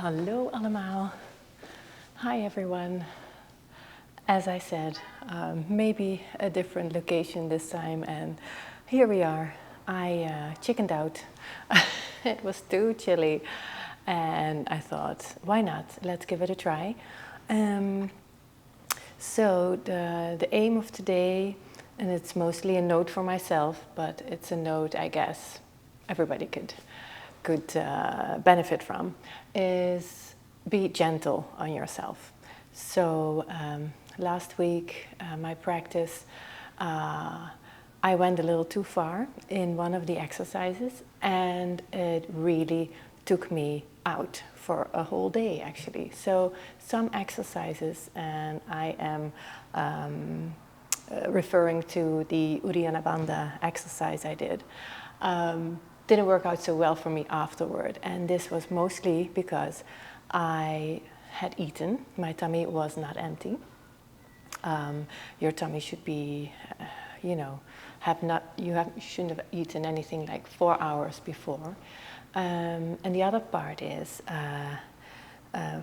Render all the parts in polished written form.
Hallo allemaal. Hi everyone. As I said, maybe a different location this time, and here we are. I chickened out. It was too chilly, and I thought, why not? Let's give it a try. So the aim of today, and it's mostly a note for myself, but it's a note I guess everybody could benefit from, is be gentle on yourself. So last week, my practice, I went a little too far in one of the exercises, and it really took me out for a whole day actually. So some exercises, and I am referring to the Uddiyana Bandha exercise I did, didn't work out so well for me afterward. And this was mostly because I had eaten. My tummy was not empty. Your tummy should be, you shouldn't have eaten anything like 4 hours before. And the other part is,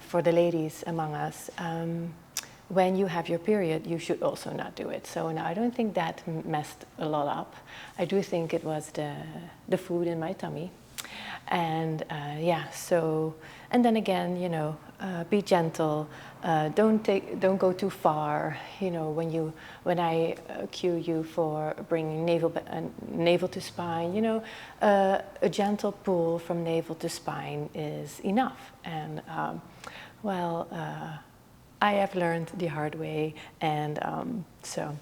for the ladies among us, when you have your period, you should also not do it. So now I don't think that messed a lot up. I do think it was the food in my tummy. And and then again, be gentle. Don't go too far. When I cue you for bringing navel to spine, a gentle pull from navel to spine is enough. And I have learned the hard way, and so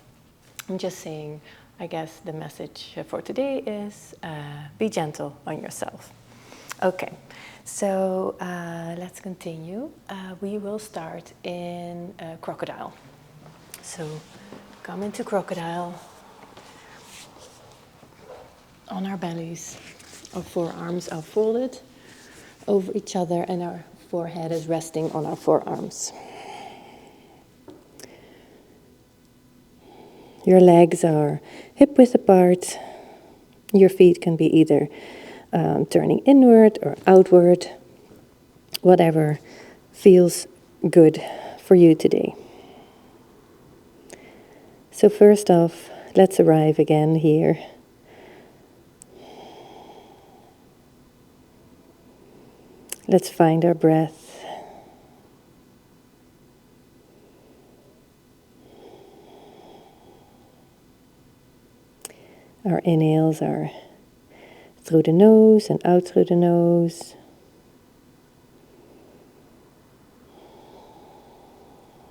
I'm just saying, I guess the message for today is be gentle on yourself. Okay, so let's continue. We will start in crocodile. So come into crocodile on our bellies. Our forearms are folded over each other, and our forehead is resting on our forearms. Your legs are hip width apart. Your feet can be either turning inward or outward, whatever feels good for you today. So first off, let's arrive again here. Let's find our breath. Our inhales are through the nose and out through the nose.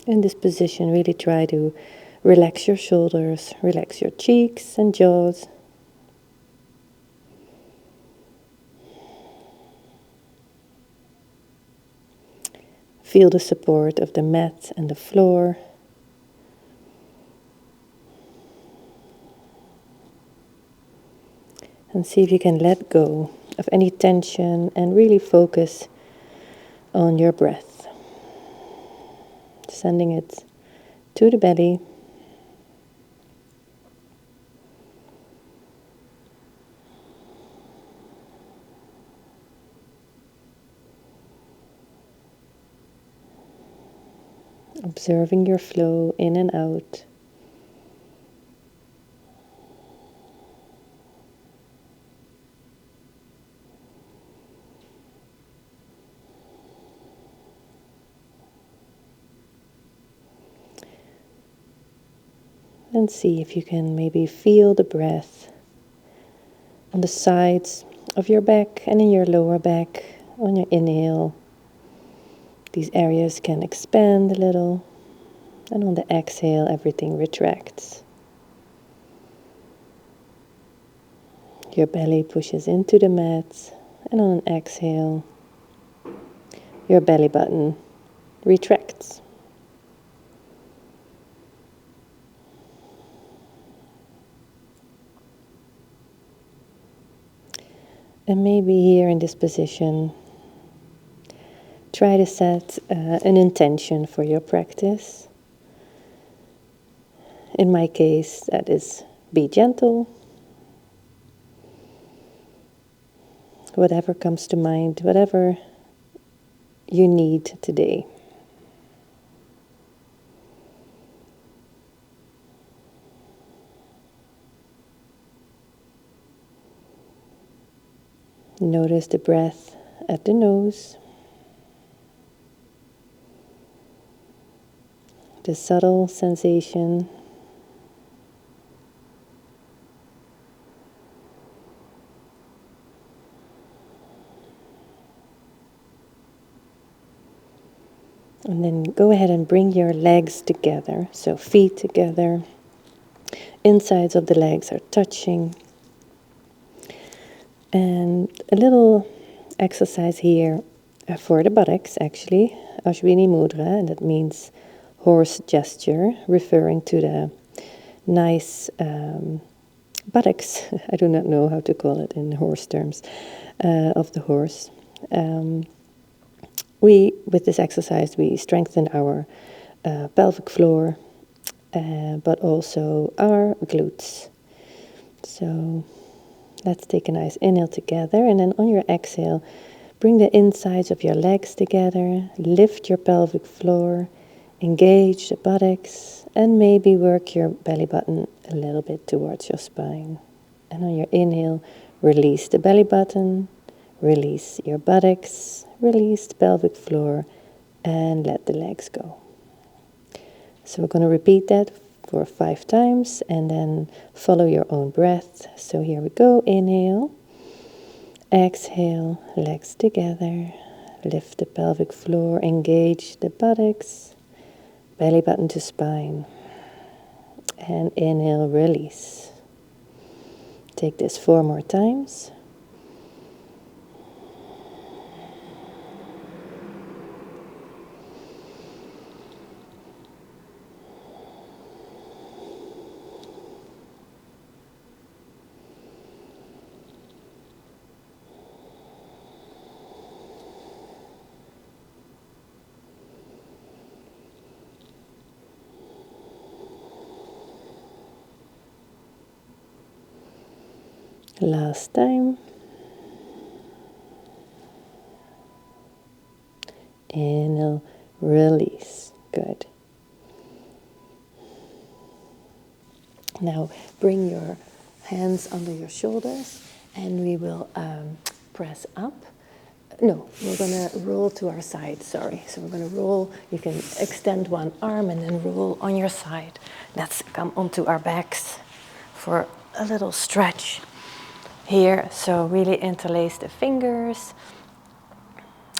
In this position, really try to relax your shoulders, relax your cheeks and jaws. Feel the support of the mat and the floor. And see if you can let go of any tension and really focus on your breath. Sending it to the belly. Observing your flow in and out. And see if you can maybe feel the breath on the sides of your back and in your lower back on your inhale. These areas can expand a little, and on the exhale, everything retracts. Your belly pushes into the mat, and on an exhale, your belly button retracts. And maybe here in this position, try to set an intention for your practice. In my case, that is be gentle. Whatever comes to mind, whatever you need today. Notice the breath at the nose, the subtle sensation, and then go ahead and bring your legs together, so feet together, insides of the legs are touching. And a little exercise here for the buttocks, actually, Ashwini Mudra, and that means horse gesture, referring to the nice buttocks, I do not know how to call it in horse terms, of the horse. With this exercise, we strengthen our pelvic floor, but also our glutes. So let's take a nice inhale together, and then on your exhale, bring the insides of your legs together, lift your pelvic floor, engage the buttocks, and maybe work your belly button a little bit towards your spine. And on your inhale, release the belly button, release your buttocks, release the pelvic floor, and let the legs go. So we're going to repeat that for 5 times and then follow your own breath. So here we go. Inhale, exhale, legs together, lift the pelvic floor, engage the buttocks, belly button to spine, and inhale, release. Take this 4 more times. Last time. Inhale, release. Good. Now bring your hands under your shoulders and we will press up. No, we're going to roll to our side, sorry. So we're going to roll. You can extend one arm and then roll on your side. Let's come onto our backs for a little stretch here. So really interlace the fingers,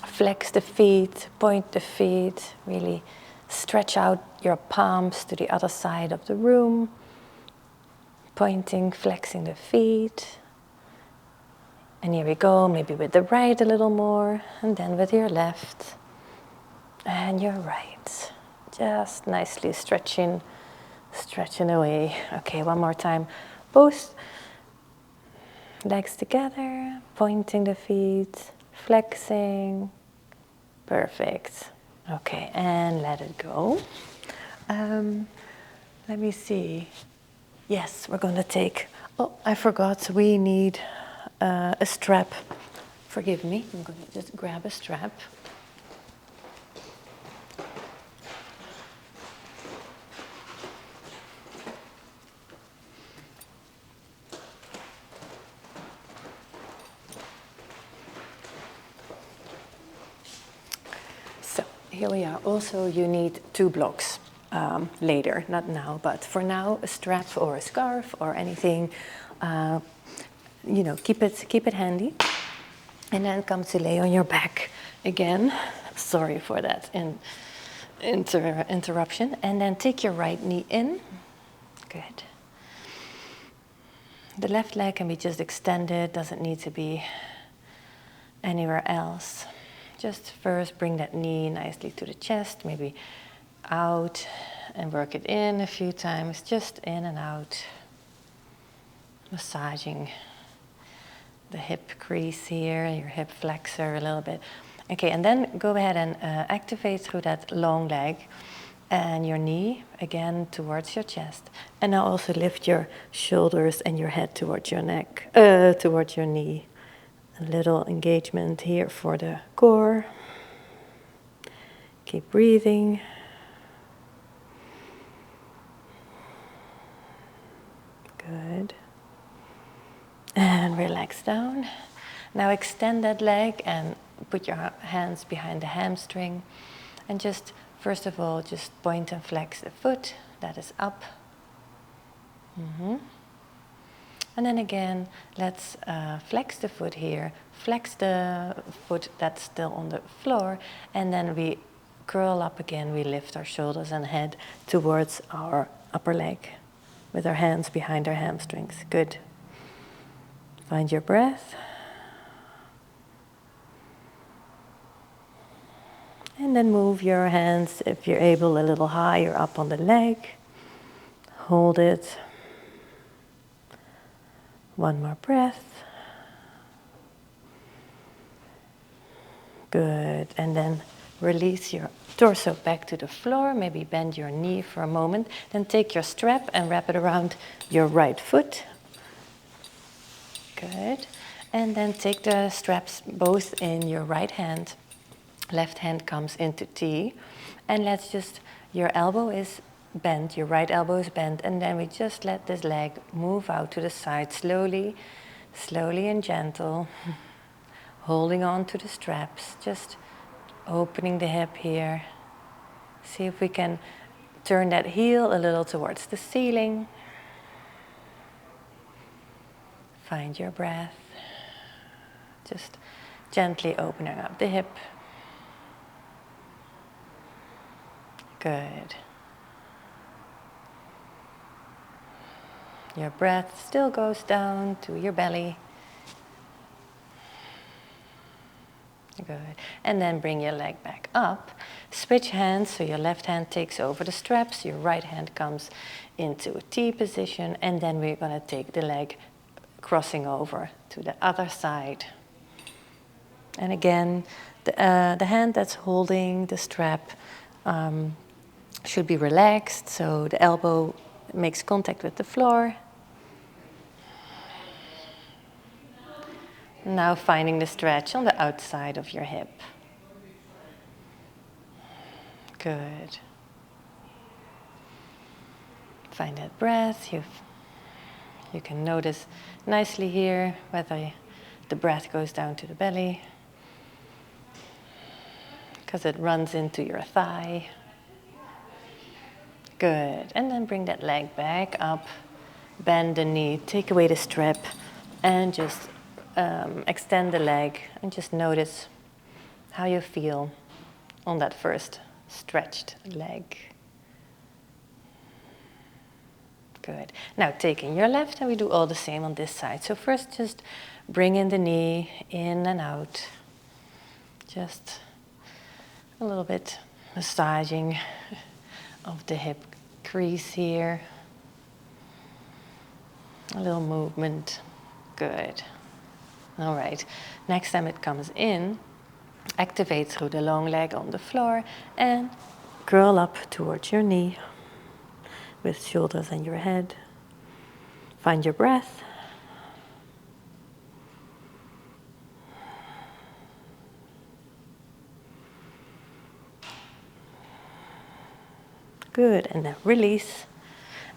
flex the feet, point the feet, really stretch out your palms to the other side of the room, pointing, flexing the feet. And here we go, maybe with the right a little more, and then with your left and your right. Just nicely stretching away. Okay, one more time. Both legs together, pointing the feet, flexing. Perfect. Okay, and let it go. Let me see. Yes, we're going to take, oh, I forgot, we need a strap. Forgive me, I'm going to just grab a strap. So here we are. Also, you need 2 blocks later, not now, but for now, a strap or a scarf or anything. Keep it handy. And then come to lay on your back again. Sorry for that interruption. And then take your right knee in. Good. The left leg can be just extended, doesn't need to be anywhere else. Just first bring that knee nicely to the chest, maybe out, and work it in a few times, just in and out. Massaging the hip crease here, your hip flexor a little bit. Okay, and then go ahead and activate through that long leg and your knee again towards your chest. And now also lift your shoulders and your head towards your neck, towards your knee. A little engagement here for the core. Keep breathing. Good. And relax down. Now extend that leg and put your hands behind the hamstring. And just, first of all, just point and flex the foot that is up. And then again, let's flex the foot here. Flex the foot that's still on the floor. And then we curl up again. We lift our shoulders and head towards our upper leg with our hands behind our hamstrings. Good. Find your breath. And then move your hands, if you're able, a little higher up on the leg. Hold it. One more breath. Good. And then release your torso back to the floor. Maybe bend your knee for a moment. Then take your strap and wrap it around your right foot. Good. And then take the straps both in your right hand. Left hand comes into T. And let's just, your elbow is bent, your right elbow is bent, and then we just let this leg move out to the side slowly, slowly and gentle, holding on to the straps, just opening the hip here. See if we can turn that heel a little towards the ceiling. Find your breath. Just gently opening up the hip. Good. Your breath still goes down to your belly. Good. And then bring your leg back up. Switch hands, so your left hand takes over the straps, your right hand comes into a T position, and then we're going to take the leg crossing over to the other side. And again, the hand that's holding the strap should be relaxed, so the elbow makes contact with the floor. Now finding the stretch on the outside of your hip. Good. Find that breath. You can notice nicely here whether the breath goes down to the belly, because it runs into your thigh. Good. And then bring that leg back up, bend the knee, take away the strap, and just extend the leg and just notice how you feel on that first stretched leg. Good. Now taking your left, and we do all the same on this side. So first just bring in the knee, in and out. Just a little bit massaging of the hip crease here. A little movement. Good. All right. Next time it comes in, activate through the long leg on the floor and curl up towards your knee with shoulders and your head. Find your breath. Good. And then release.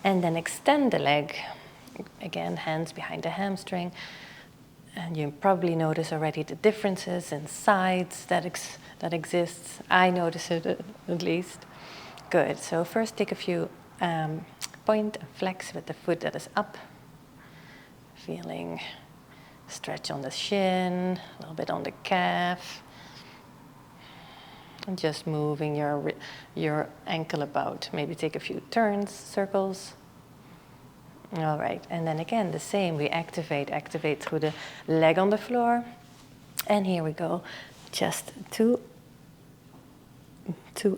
And then extend the leg. Again, hands behind the hamstring. And you probably notice already the differences in sides that exists. I notice it at least. Good. So first take a few point and flex with the foot that is up. Feeling stretch on the shin, a little bit on the calf. And just moving your ankle about. Maybe take a few turns, circles. All right, and then again, the same. We activate through the leg on the floor. And here we go, chest to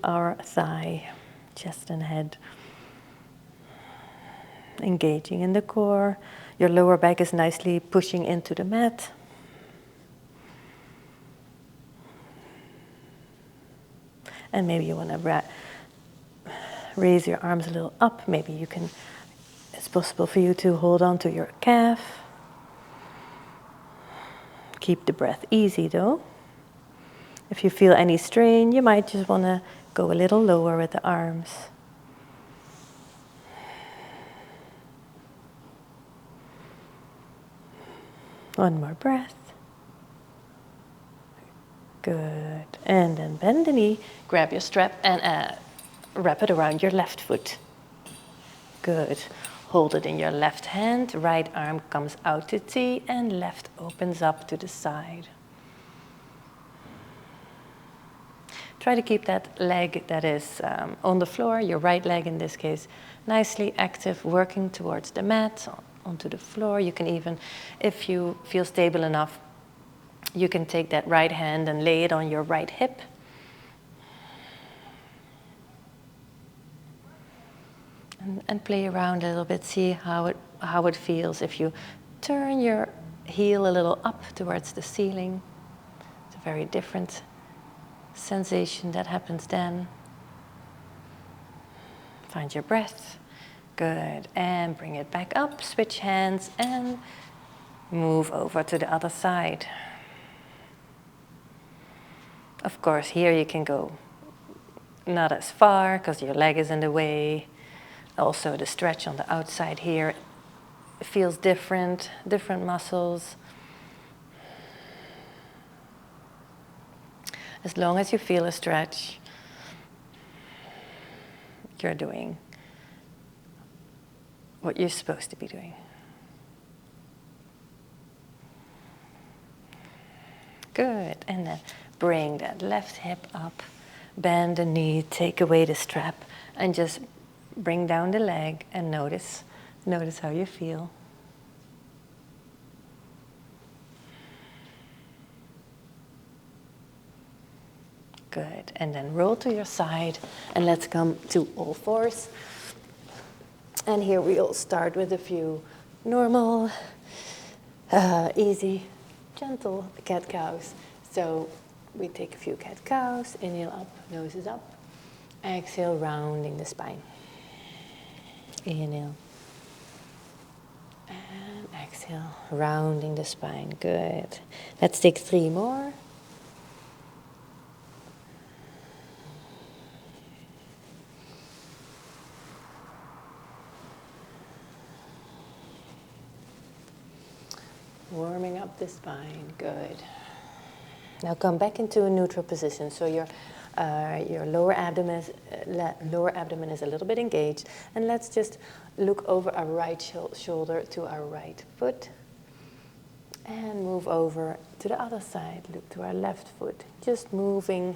our thigh, chest and head. Engaging in the core. Your lower back is nicely pushing into the mat. And maybe you want to raise your arms a little up. Maybe you can. It's possible for you to hold on to your calf. Keep the breath easy though. If you feel any strain, you might just want to go a little lower with the arms. One more breath. Good. And then bend the knee, grab your strap and wrap it around your left foot. Good. Hold it in your left hand, right arm comes out to T and left opens up to the side. Try to keep that leg that is on the floor, your right leg in this case, nicely active, working towards the mat, onto the floor. You can even, if you feel stable enough, you can take that right hand and lay it on your right hip. And play around a little bit, see how it feels if you turn your heel a little up towards the ceiling. It's a very different sensation that happens then. Find your breath. Good. And bring it back up. Switch hands and move over to the other side. Of course, here you can go not as far because your leg is in the way. Also, the stretch on the outside here feels different muscles. As long as you feel a stretch, you're doing what you're supposed to be doing. Good. And then bring that left hip up, bend the knee, take away the strap, and just bring down the leg and notice how you feel. Good. And then roll to your side and let's come to all fours. And here we'll start with a few normal, easy, gentle cat-cows. So we take a few cat-cows, inhale up, nose is up, exhale, rounding the spine. Inhale. And exhale, rounding the spine. Good. Let's take 3 more. Warming up the spine. Good. Now come back into a neutral position. So your lower abdomen is a little bit engaged. And let's just look over our right shoulder to our right foot. And move over to the other side. Look to our left foot. Just moving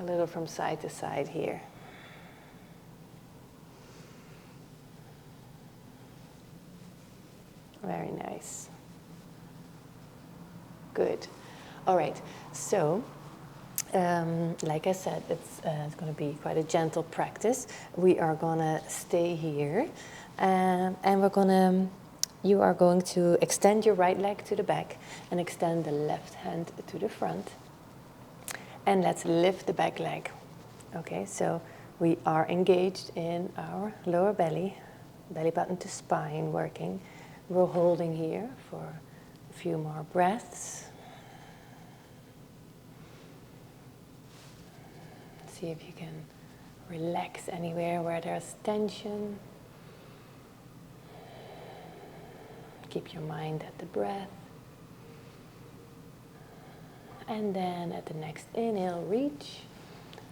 a little from side to side here. Very nice. Good. All right. So, like I said, it's going to be quite a gentle practice. We are going to stay here, and you are going to extend your right leg to the back and extend the left hand to the front. And let's lift the back leg. Okay. So we are engaged in our lower belly button to spine working. We're holding here for a few more breaths. See if you can relax anywhere where there's tension. Keep your mind at the breath. And then at the next inhale, reach.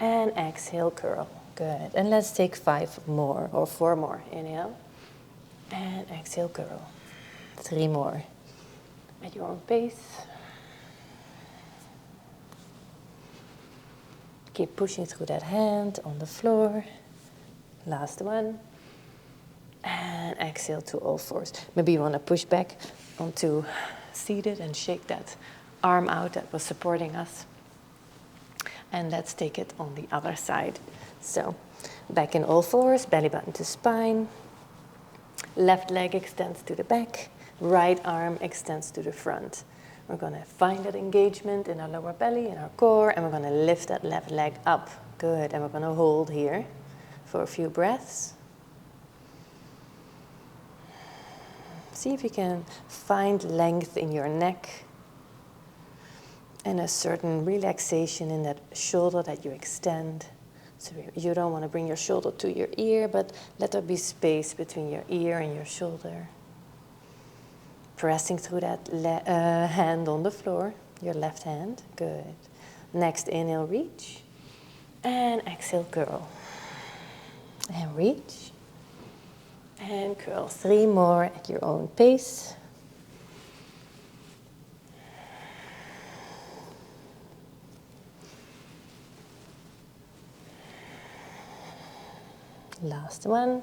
And exhale, curl. Good. And let's take 5 more or 4 more. Inhale. And exhale, curl. 3 more. At your own pace. Keep pushing through that hand on the floor. Last one. And exhale to all fours. Maybe you want to push back onto seated and shake that arm out that was supporting us. And let's take it on the other side. So back in all fours, belly button to spine. Left leg extends to the back. Right arm extends to the front. We're going to find that engagement in our lower belly, in our core, and we're going to lift that left leg up. Good. And we're going to hold here for a few breaths. See if you can find length in your neck and a certain relaxation in that shoulder that you extend. So you don't want to bring your shoulder to your ear, but let there be space between your ear and your shoulder. Pressing through that hand on the floor, your left hand. Good. Next inhale, reach. And exhale, curl. And reach. And curl. 3 more at your own pace. Last one.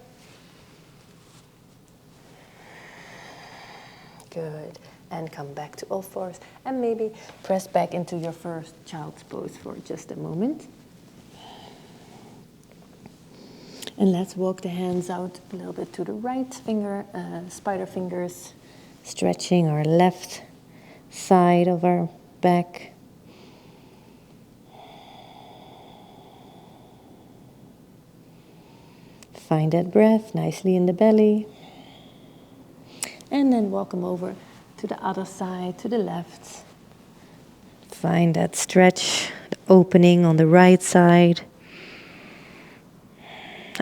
Good. And come back to all fours. And maybe press back into your first child's pose for just a moment. And let's walk the hands out a little bit to the right finger, spider fingers, stretching our left side of our back. Find that breath nicely in the belly. And then walk them over to the other side, to the left. Find that stretch, the opening on the right side.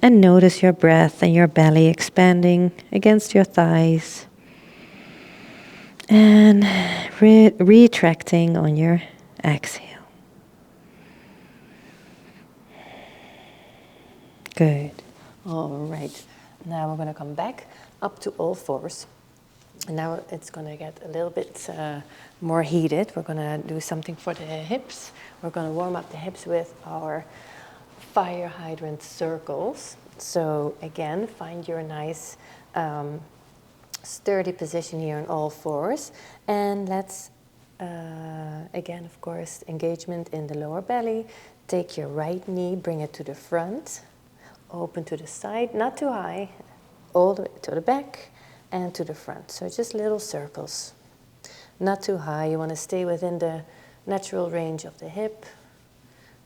And notice your breath and your belly expanding against your thighs. And retracting on your exhale. Good. All right. Now we're going to come back up to all fours. And now it's going to get a little bit more heated. We're going to do something for the hips. We're going to warm up the hips with our fire hydrant circles. So again, find your nice sturdy position here on all fours. And let's, again, of course, engagement in the lower belly. Take your right knee, bring it to the front. Open to the side, not too high, all the way to the back and to the front. So just little circles. Not too high, you want to stay within the natural range of the hip.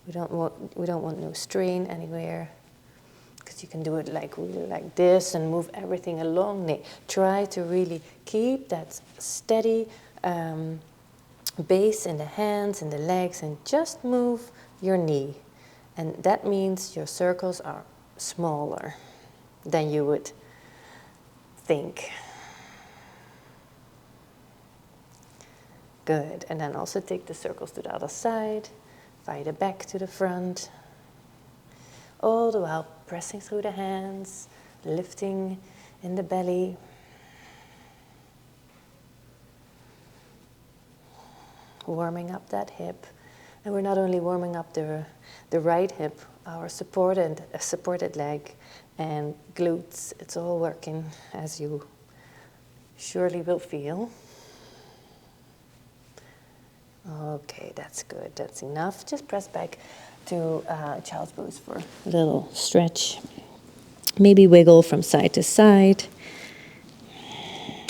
We don't want no strain anywhere, because you can do it really like this and move everything along. Try to really keep that steady base in the hands and the legs, and just move your knee. And that means your circles are smaller than you would think. Good. And then also take the circles to the other side. Fire the back to the front. All the while pressing through the hands, lifting in the belly. Warming up that hip. And we're not only warming up the right hip, our supported leg and glutes. It's all working, as you surely will feel. Okay, that's good. That's enough. Just press back to child's pose for a little stretch. Maybe wiggle from side to side.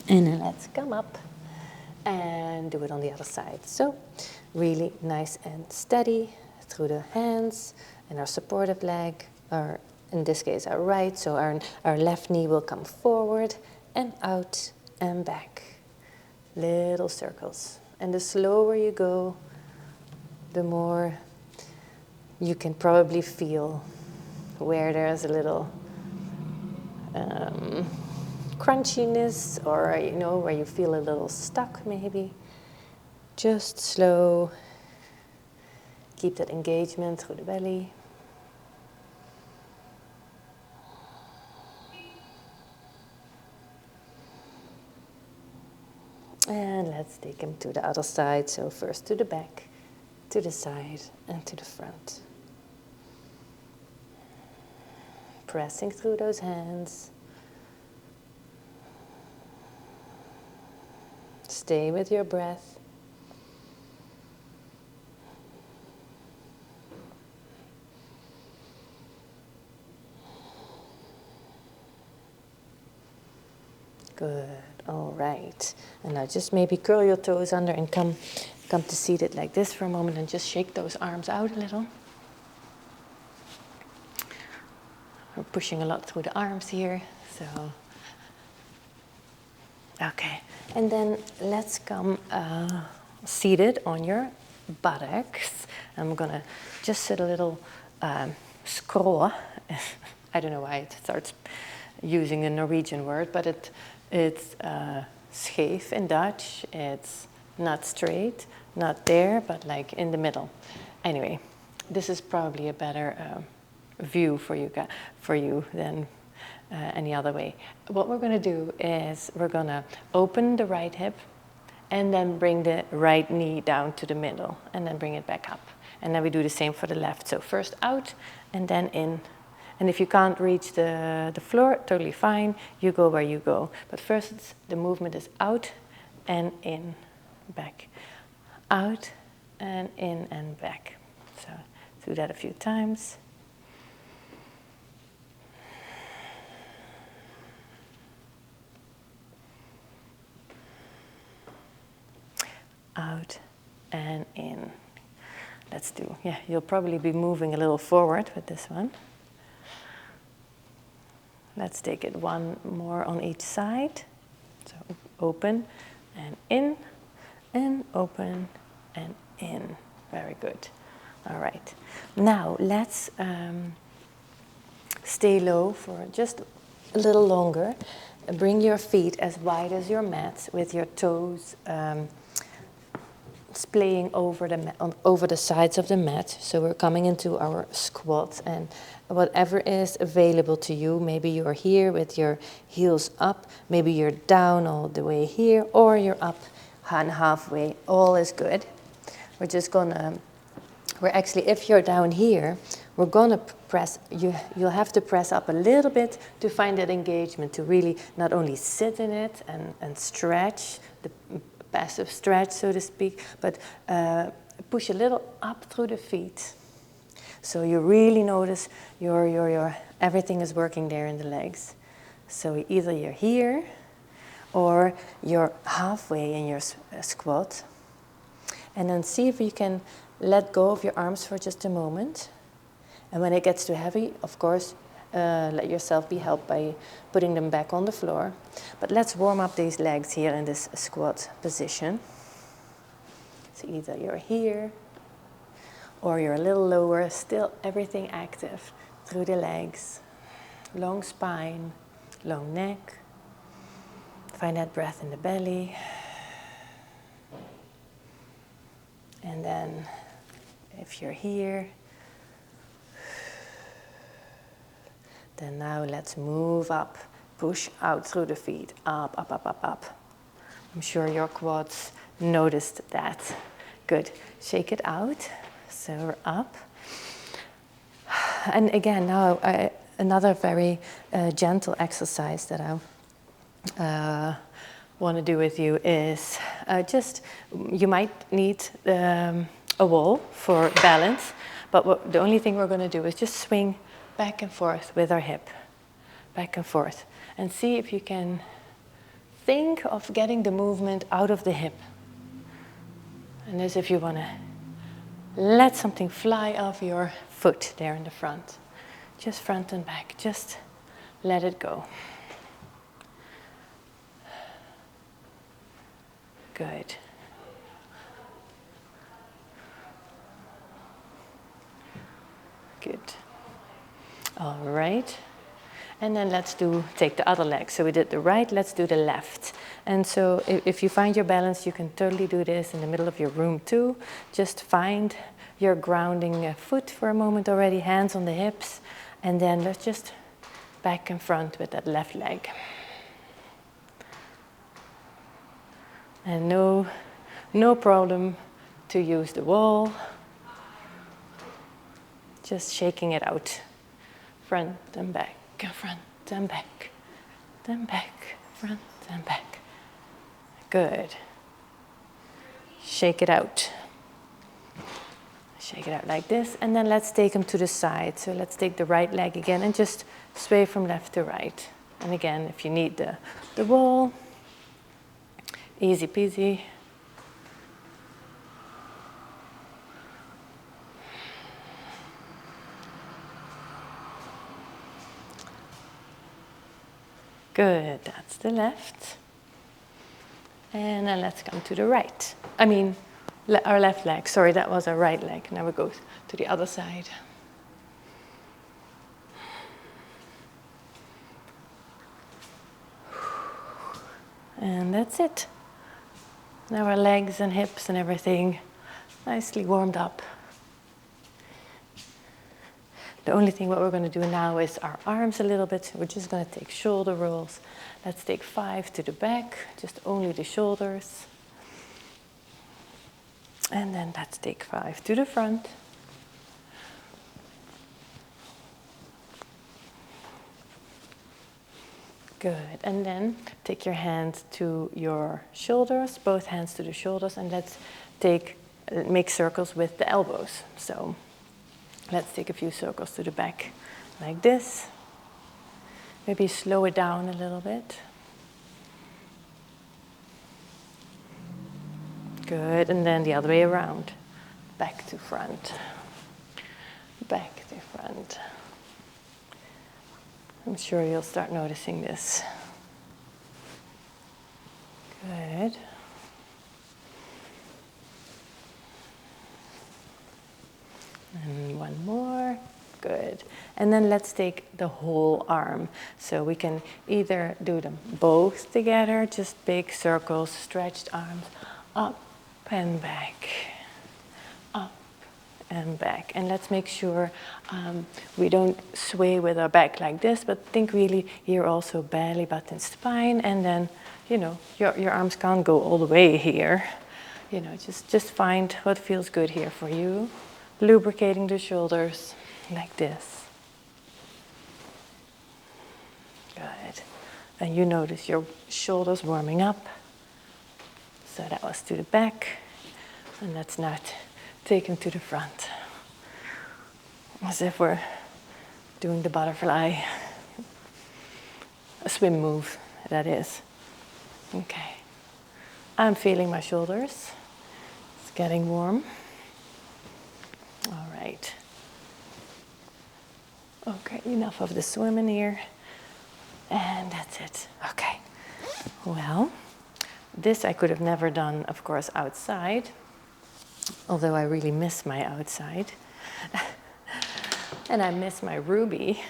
And then let's come up and do it on the other side. So really nice and steady through the hands and our supportive leg, or in this case our right, so our left knee will come forward and out and back. Little circles. And the slower you go, the more you can probably feel where there's a little crunchiness, or where you feel a little stuck maybe. Just slow. Keep that engagement through the belly. And let's take them to the other side. So first to the back, to the side, and to the front. Pressing through those hands. Stay with your breath. Good. All right. And now just maybe curl your toes under and come to seated like this for a moment, and just shake those arms out a little. We're pushing a lot through the arms here, so. Okay. And then let's come seated on your buttocks. I'm gonna just sit a little skrå. I don't know why it starts using a Norwegian word, but it's scheef in Dutch. It's not straight, not there, but like in the middle. Anyway, this is probably a better view for you than any other way. What we're going to do is we're going to open the right hip and then bring the right knee down to the middle and then bring it back up. And then we do the same for the left. So first out and then in. And if you can't reach the floor, totally fine. You go where you go. But first the movement is out and in, back. Out and in and back. So do that a few times. Out and in. Let's do, yeah, you'll probably be moving a little forward with this one. Let's take it one more on each side. So open and in, and open and in. Very good. All right. Now let's stay low for just a little longer. Bring your feet as wide as your mat with your toes splaying over the sides of the mat. So we're coming into our squat, and whatever is available to you, maybe you're here with your heels up, maybe you're down all the way here, or you're up and halfway, all is good. We're just gonna, if you're down here, we're gonna press, you'll have to press up a little bit to find that engagement, to really not only sit in it and stretch, the passive stretch, so to speak, but push a little up through the feet. So you really notice your everything is working there in the legs. So either you're here or you're halfway in your squat. And then see if you can let go of your arms for just a moment. And when it gets too heavy, of course, let yourself be helped by putting them back on the floor. But let's warm up these legs here in this squat position. So either you're here or you're a little lower, still everything active through the legs. Long spine, long neck. Find that breath in the belly. And then if you're here, then now let's move up, push out through the feet, up, up, up, up, up. I'm sure your quads noticed that. Good. Shake it out. So we're up. And again, now another very gentle exercise that I want to do with you is you might need a wall for balance, but the only thing we're going to do is just swing back and forth with our hip, back and forth, and see if you can think of getting the movement out of the hip. And as if you want to let something fly off your foot there in the front. Just front and back, just let it go. Good. Good. All right. And then let's take the other leg. So we did the right, let's do the left. And so if you find your balance, you can totally do this in the middle of your room too. Just find your grounding foot for a moment already, hands on the hips. And then let's just back and front with that left leg. And no problem to use the wall. Just shaking it out. Front and back, front and back, then back, front and back. Good. Shake it out. Shake it out like this, and then let's take them to the side. So let's take the right leg again and just sway from left to right. And again, if you need the wall, easy peasy. Good, that's the left. And then let's come to the right. Our left leg. Sorry, that was our right leg. Now we go to the other side. And that's it. Now our legs and hips and everything nicely warmed up. The only thing what we're going to do now is our arms a little bit. We're just going to take shoulder rolls. Let's take 5 to the back, just only the shoulders. And then let's take 5 to the front. Good. And then take your hands to your shoulders, both hands to the shoulders, and let's make circles with the elbows. So let's take a few circles to the back like this. Maybe slow it down a little bit. Good, and then the other way around. Back to front. Back to front. I'm sure you'll start noticing this. Good. And one more. Good. And then let's take the whole arm. So we can either do them both together, just big circles, stretched arms, up and back, up and back. And let's make sure we don't sway with our back like this, but think really here also belly button spine, and then, you know, your arms can't go all the way here. You know, just find what feels good here for you. Lubricating the shoulders like this. Good. And you notice your shoulders warming up. So that was to the back. And let's now take them to the front. As if we're doing the butterfly. A swim move, that is. Okay. I'm feeling my shoulders. It's getting warm. All right. Okay, enough of the swimming here. And that's it. Okay. Well, this I could have never done, of course, outside. Although I really miss my outside. And I miss my Ruby.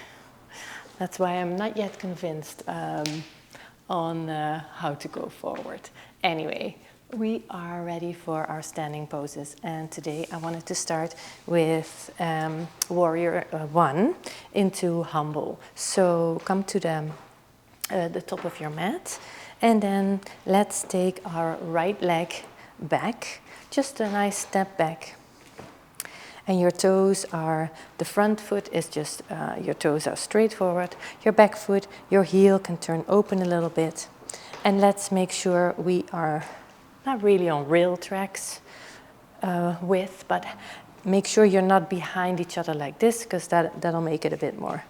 That's why I'm not yet convinced on how to go forward. Anyway, we are ready for our standing poses, and today I wanted to start with Warrior 1 into Humble. So come to the top of your mat, and then let's take our right leg back, just a nice step back. And your toes are, the front foot is just, your toes are straight forward, your back foot, your heel can turn open a little bit. And let's make sure we are not really on rail tracks but make sure you're not behind each other like this, because that'll make it a bit more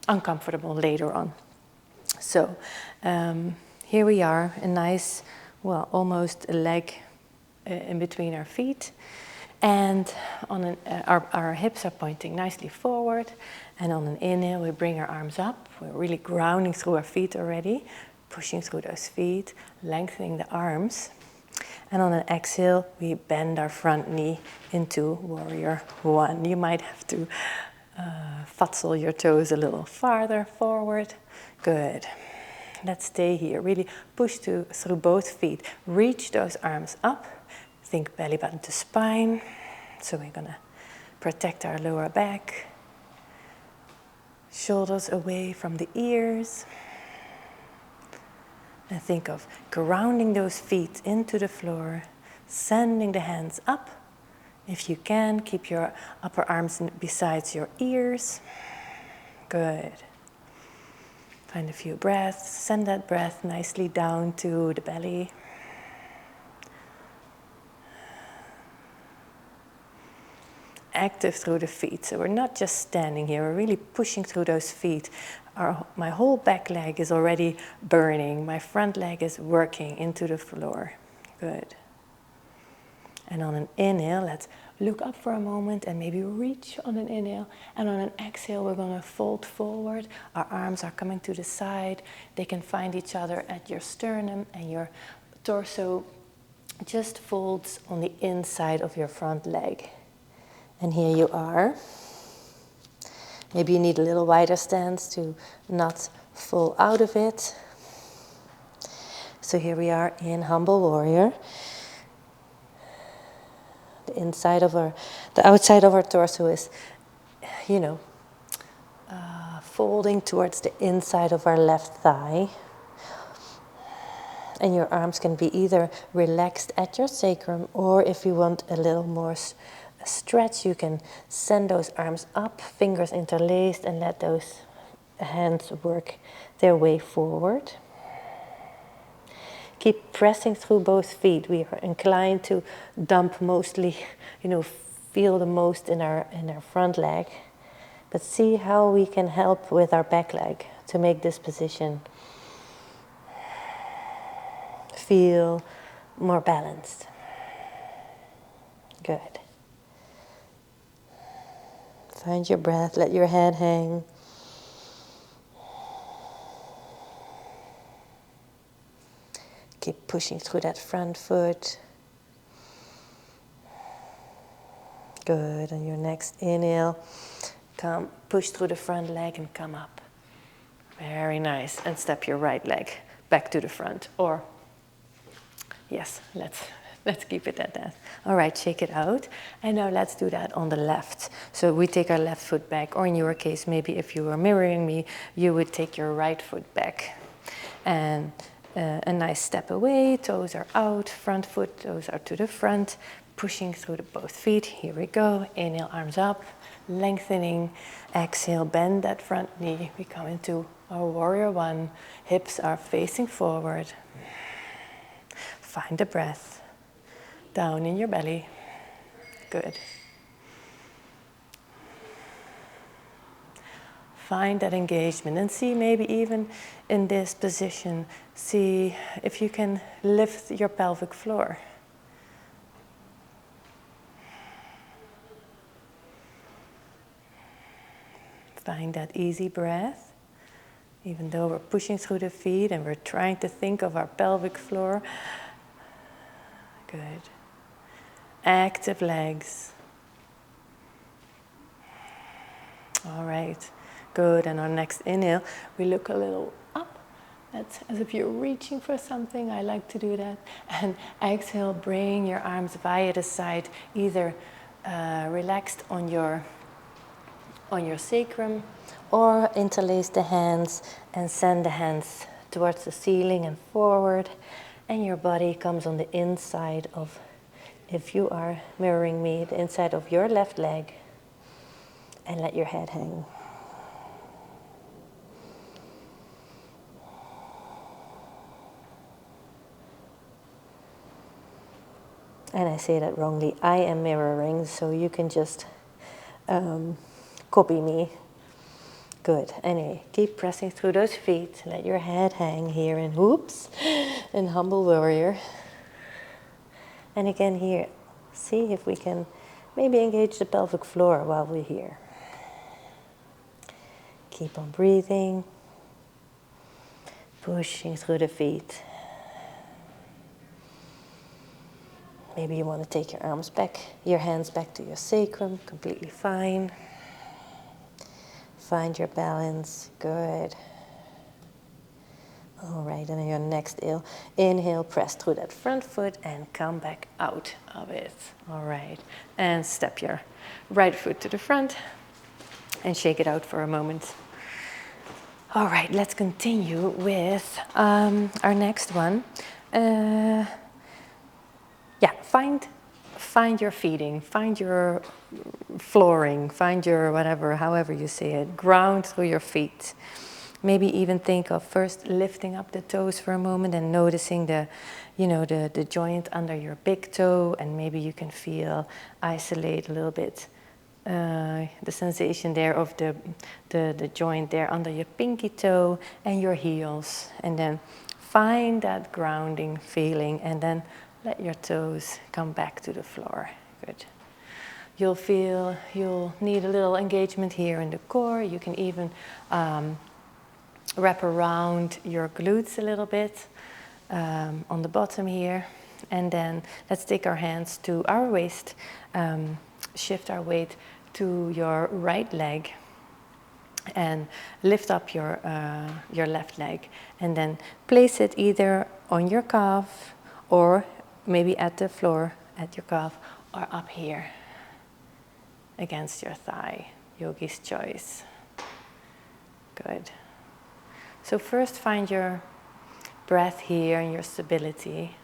uncomfortable later on. So here we are, a nice, well, almost a leg in between our feet. And on our hips are pointing nicely forward. And on an inhale, we bring our arms up. We're really grounding through our feet already, pushing through those feet, lengthening the arms. And on an exhale, we bend our front knee into Warrior 1. You might have to futzle your toes a little farther forward. Good. Let's stay here. Really push through both feet. Reach those arms up. Think belly button to spine. So we're going to protect our lower back. Shoulders away from the ears. And think of grounding those feet into the floor, sending the hands up. If you can, keep your upper arms besides your ears. Good. Find a few breaths. Send that breath nicely down to the belly. Active through the feet. So we're not just standing here, we're really pushing through those feet. My whole back leg is already burning. My front leg is working into the floor. Good. And on an inhale, let's look up for a moment and maybe reach on an inhale. And on an exhale, we're going to fold forward. Our arms are coming to the side. They can find each other at your sternum, and your torso just folds on the inside of your front leg. And here you are. Maybe you need a little wider stance to not fall out of it. So here we are in Humble Warrior. The outside of our torso is, folding towards the inside of our left thigh. And your arms can be either relaxed at your sacrum, or if you want a little more stretch, you can send those arms up, fingers interlaced, and let those hands work their way forward. Keep pressing through both feet. We are inclined to dump mostly, feel the most in our front leg. But see how we can help with our back leg to make this position feel more balanced. Good. Find your breath, let your head hang. Keep pushing through that front foot. Good. On your next inhale, come push through the front leg and come up. Very nice. And step your right leg back to the front. Or, yes, let's keep it at that. All right, shake it out. And now let's do that on the left. So we take our left foot back, or in your case, maybe if you were mirroring me, you would take your right foot back. And a nice step away, toes are out, front foot, toes are to the front, pushing through both feet. Here we go. Inhale, arms up, lengthening. Exhale, bend that front knee. We come into our warrior one. Hips are facing forward. Find the breath down in your belly. Good. Find that engagement and see, maybe even in this position, see if you can lift your pelvic floor. Find that easy breath, even though we're pushing through the feet and we're trying to think of our pelvic floor. Good. Active legs. All right. Good. And our next inhale, we look a little up. That's as if you're reaching for something. I like to do that. And exhale, bring your arms via the side, either relaxed on your sacrum, or interlace the hands and send the hands towards the ceiling and forward. And your body comes on the inside of, if you are mirroring me, the inside of your left leg, and let your head hang. And I say that wrongly. I am mirroring, so you can just copy me. Good. Anyway, keep pressing through those feet. Let your head hang here in whoops, in Humble Warrior. And again here, see if we can maybe engage the pelvic floor while we're here. Keep on breathing, pushing through the feet. Maybe you want to take your arms back, your hands back to your sacrum, completely fine. Find your balance, good. All right, and on your next inhale, press through that front foot and come back out of it. All right, and step your right foot to the front and shake it out for a moment. All right, let's continue with our next one. Find your feeding, find your flooring, find your whatever, however you say it. Ground through your feet. Maybe even think of first lifting up the toes for a moment and noticing the joint under your big toe, and maybe you can isolate a little bit the sensation there of the joint there under your pinky toe and your heels, and then find that grounding feeling, and then let your toes come back to the floor. Good. You'll need a little engagement here in the core. You can even wrap around your glutes a little bit on the bottom here. And then let's take our hands to our waist, shift our weight to your right leg. And lift up your left leg, and then place it either on your calf or maybe at the floor at your calf, or up here against your thigh. Yogi's choice. Good. So first find your breath here and your stability.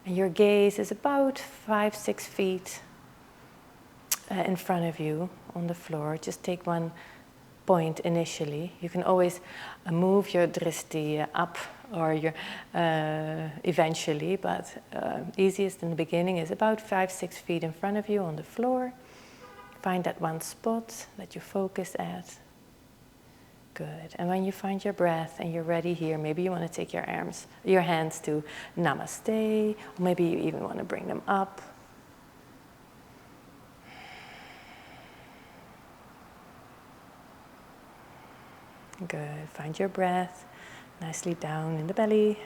And your gaze is about 5-6 feet in front of you on the floor. Just take one point initially. You can always move your dristi up or your eventually, but easiest in the beginning is about 5-6 feet in front of you on the floor. Find that one spot that you focus at. Good. And when you find your breath and you're ready here, maybe you want to take your hands to Namaste, or maybe you even want to bring them up. Good. Find your breath nicely down in the belly.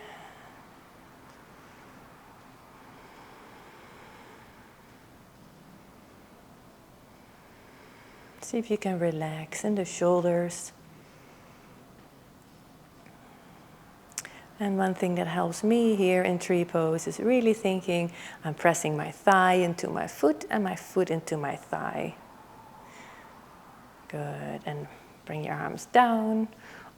See if you can relax in the shoulders. And one thing that helps me here in tree pose is really thinking I'm pressing my thigh into my foot and my foot into my thigh. Good. And bring your arms down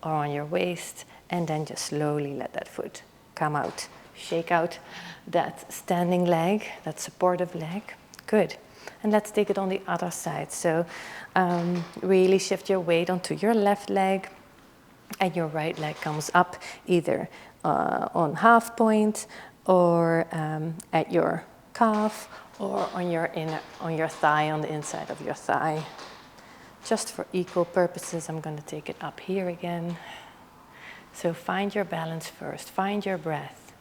or on your waist, and then just slowly let that foot come out. Shake out that standing leg, that supportive leg. Good. And let's take it on the other side. So really shift your weight onto your left leg, and your right leg comes up either on half point or at your calf, or on your thigh, on the inside of your thigh. Just for equal purposes, I'm going to take it up here again. So find your balance first. Find your breath.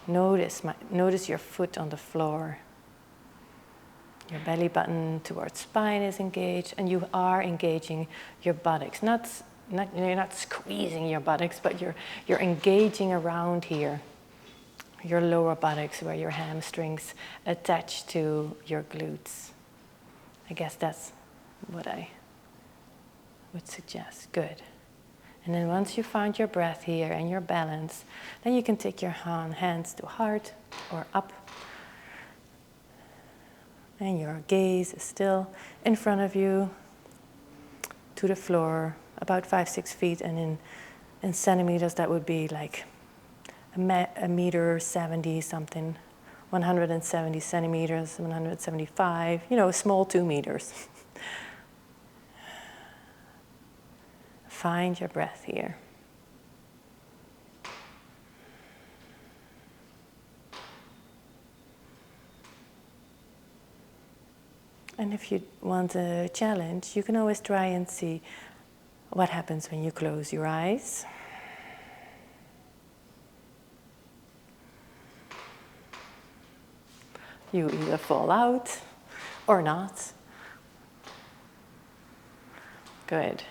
Notice your foot on the floor. Your belly button towards spine is engaged, and you are engaging your buttocks. You're not squeezing your buttocks, but you're engaging around here. Your lower buttocks, where your hamstrings attach to your glutes. I guess that's what I would suggest. Good. And then once you find your breath here and your balance, then you can take your hands to heart or up. And your gaze is still in front of you to the floor, about 5-6 feet, and in centimeters that would be like a meter 70 something, 170 centimeters, 175, a small 2 meters. Find your breath here. And if you want a challenge, you can always try and see what happens when you close your eyes. You either fall out or not. Good.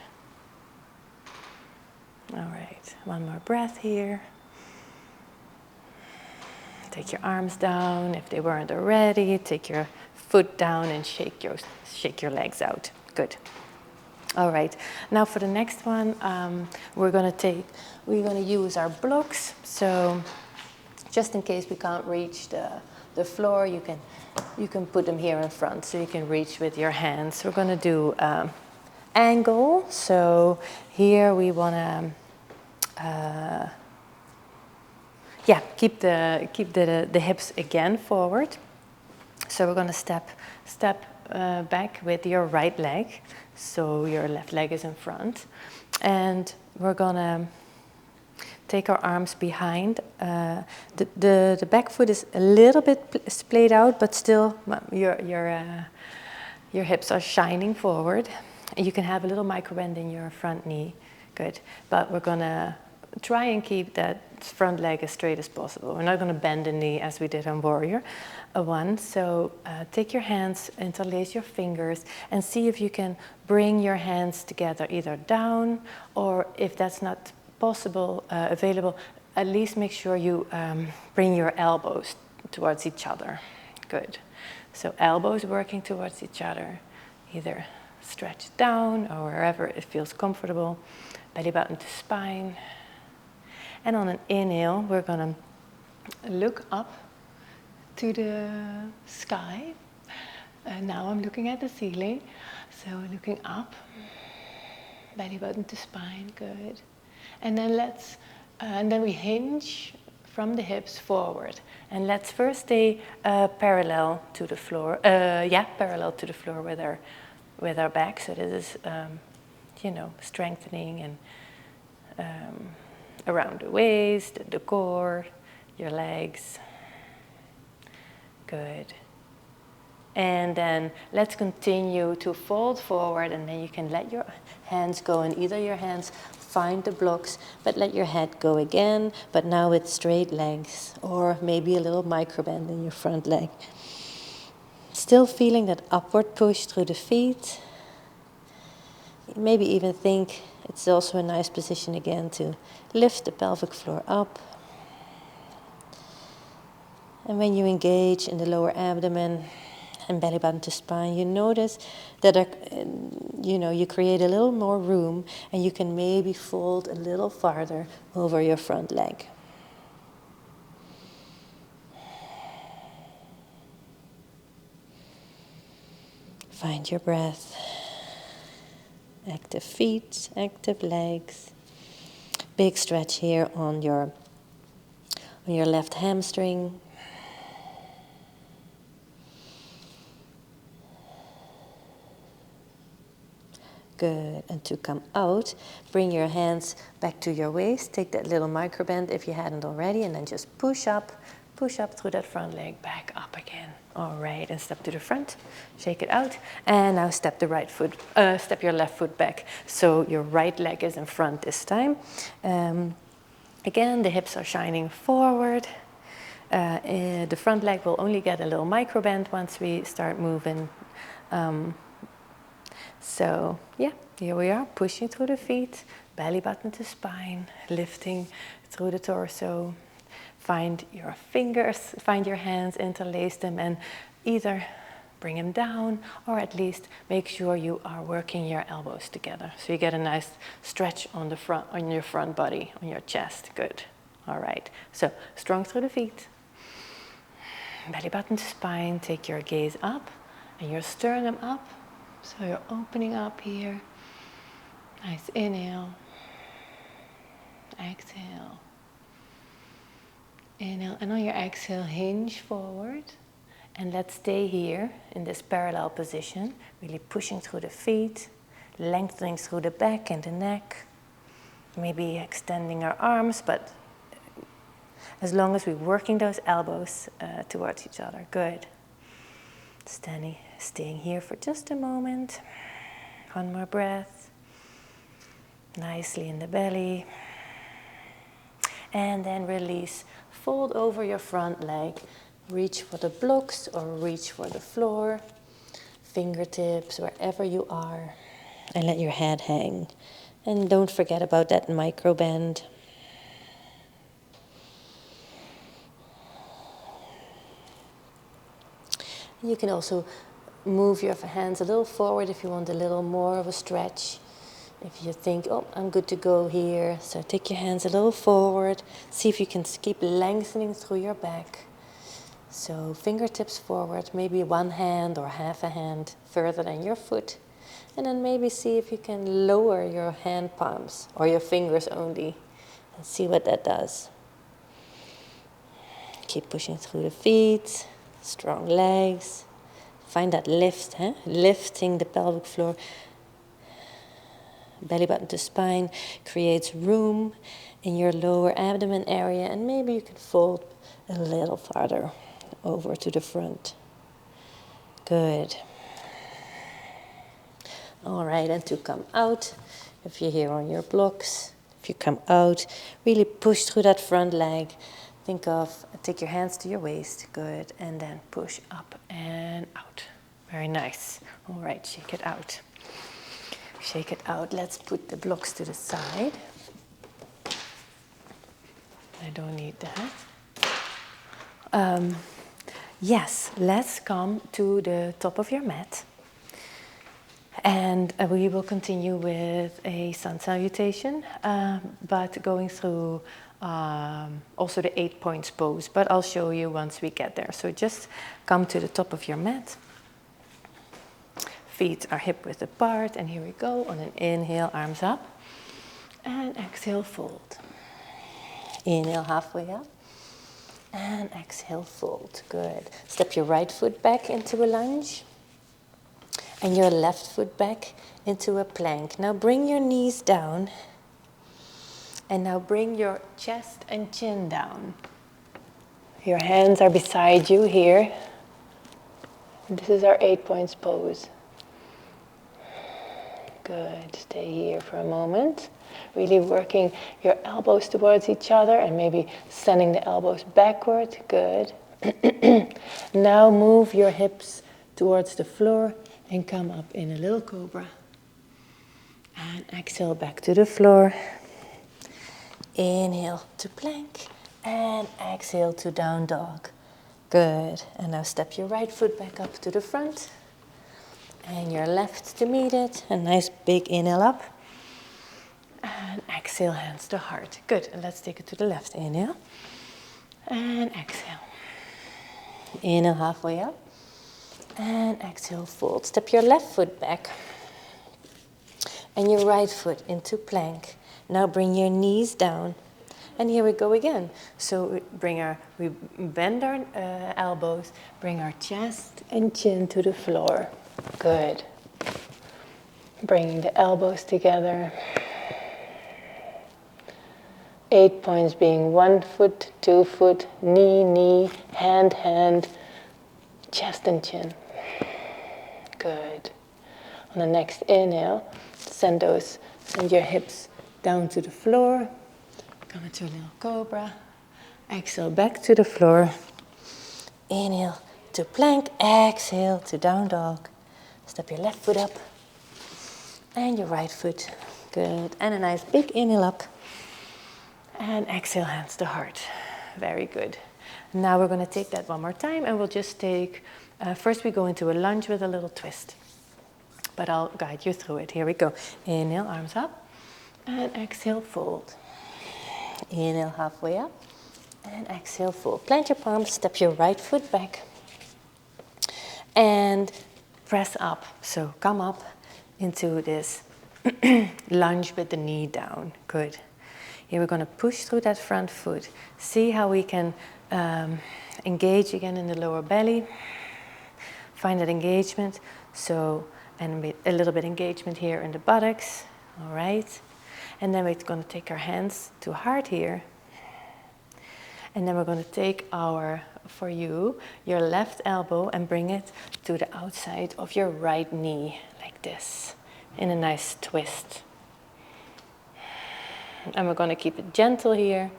All right, one more breath here. Take your arms down. If they weren't already, take your foot down and shake your legs out. Good. All right. Now for the next one, we're going to use our blocks. So just in case we can't reach the floor, you can put them here in front, so you can reach with your hands. We're going to do angle. So here we want to keep the hips again forward. So we're going to step back with your right leg. So your left leg is in front. And we're going to take our arms behind. The back foot is a little bit splayed out, but still your hips are shining forward. And you can have a little micro bend in your front knee. Good. But we're going to try and keep that front leg as straight as possible. We're not going to bend the knee as we did on Warrior One. So take your hands, interlace your fingers, and see if you can bring your hands together, either down, or if that's not possible, available, at least make sure you bring your elbows towards each other. Good. So elbows working towards each other, either stretch down or wherever it feels comfortable. Belly button to spine. And on an inhale, we're going to look up to the sky. Now I'm looking at the ceiling. So looking up, belly button to spine, good. And then we hinge from the hips forward. And let's first stay parallel to the floor. Parallel to the floor with our back. So this is, strengthening and around the waist, the core, your legs. Good. And then let's continue to fold forward, and then you can let your hands go, and either your hands find the blocks, but let your head go again, but now with straight legs, or maybe a little micro bend in your front leg. Still feeling that upward push through the feet. Maybe even think it's also a nice position again to lift the pelvic floor up. And when you engage in the lower abdomen and belly button to spine, you notice that you create a little more room, and you can maybe fold a little farther over your front leg. Find your breath. Active feet, active legs. Big stretch here on your left hamstring. Good. And to come out, bring your hands back to your waist. Take that little micro bend if you hadn't already, and then just push up through that front leg, back up again. All right, and step to the front, shake it out, and now step step your left foot back. So your right leg is in front this time. Again, the hips are shining forward. The front leg will only get a little micro bend once we start moving. So yeah, here we are, pushing through the feet, belly button to spine, lifting through the torso. Find your fingers, find your hands, interlace them, and either bring them down, or at least make sure you are working your elbows together. So you get a nice stretch on your front body, on your chest. Good. All right. So strong through the feet. Belly button to spine. Take your gaze up and your sternum up. So you're opening up here. Nice inhale. Exhale. Inhale, and on your exhale, hinge forward. And let's stay here in this parallel position, really pushing through the feet, lengthening through the back and the neck, maybe extending our arms, but as long as we're working those elbows towards each other. Good. Staying here for just a moment. One more breath. Nicely in the belly. And then release. Fold over your front leg. Reach for the blocks or reach for the floor. Fingertips, wherever you are. And let your head hang. And don't forget about that micro bend. You can also move your hands a little forward if you want a little more of a stretch. If you think, oh, I'm good to go here. So take your hands a little forward. See if you can keep lengthening through your back. So fingertips forward, maybe one hand or half a hand further than your foot. And then maybe see if you can lower your hand palms or your fingers only. And see what that does. Keep pushing through the feet. Strong legs. Find that lift, lifting the pelvic floor. Belly button to spine creates room in your lower abdomen area, and maybe you can fold a little farther over to the front. Good. All right, and to come out, if you're here on your blocks, if you come out, really push through that front leg. Take your hands to your waist, good, and then push up and out. Very nice. All right, shake it out. Shake it out. Let's put the blocks to the side. I don't need that. Yes, let's come to the top of your mat. And we will continue with a sun salutation, but going through also the 8 points pose, but I'll show you once we get there. So just come to the top of your mat. Feet are hip width apart, and here we go. On an inhale, arms up, and exhale, fold. Inhale, halfway up, and exhale, fold. Good. Step your right foot back into a lunge, and your left foot back into a plank. Now bring your knees down, and now bring your chest and chin down. Your hands are beside you here. This is our 8 points pose. Good. Stay here for a moment. Really working your elbows towards each other and maybe sending the elbows backward. Good. Now move your hips towards the floor and come up in a little cobra. And exhale back to the floor. Inhale to plank and exhale to down dog. Good. And now step your right foot back up to the front and your left to meet it. A nice big inhale up. And exhale, hands to heart. Good. And let's take it to the left. Inhale and exhale. Inhale halfway up and exhale, fold. Step your left foot back and your right foot into plank. Now bring your knees down, and here we go again. So we bend our elbows, bring our chest and chin to the floor. Good. Bringing the elbows together. 8 points being 1 foot, 2 foot, knee, knee, hand, hand, chest and chin. Good. On the next inhale, send your hips down to the floor. Come into a little cobra. Exhale back to the floor. Inhale to plank. Exhale to down dog. Step your left foot up and your right foot. Good. And a nice big inhale up. And exhale, hands to heart. Very good. Now we're going to take that one more time, and we'll just take, first we go into a lunge with a little twist. But I'll guide you through it. Here we go. Inhale, arms up. And exhale, fold. Inhale, halfway up. And exhale, fold. Plant your palms, step your right foot back. And press up. So come up into this lunge with the knee down. Good. Here we're going to push through that front foot. See how we can engage again in the lower belly. Find that engagement. So, and a little bit engagement here in the buttocks. All right. And then we're going to take our hands to heart here. And then we're going to take your left elbow and bring it to the outside of your right knee, like this, in a nice twist. And we're going to keep it gentle here.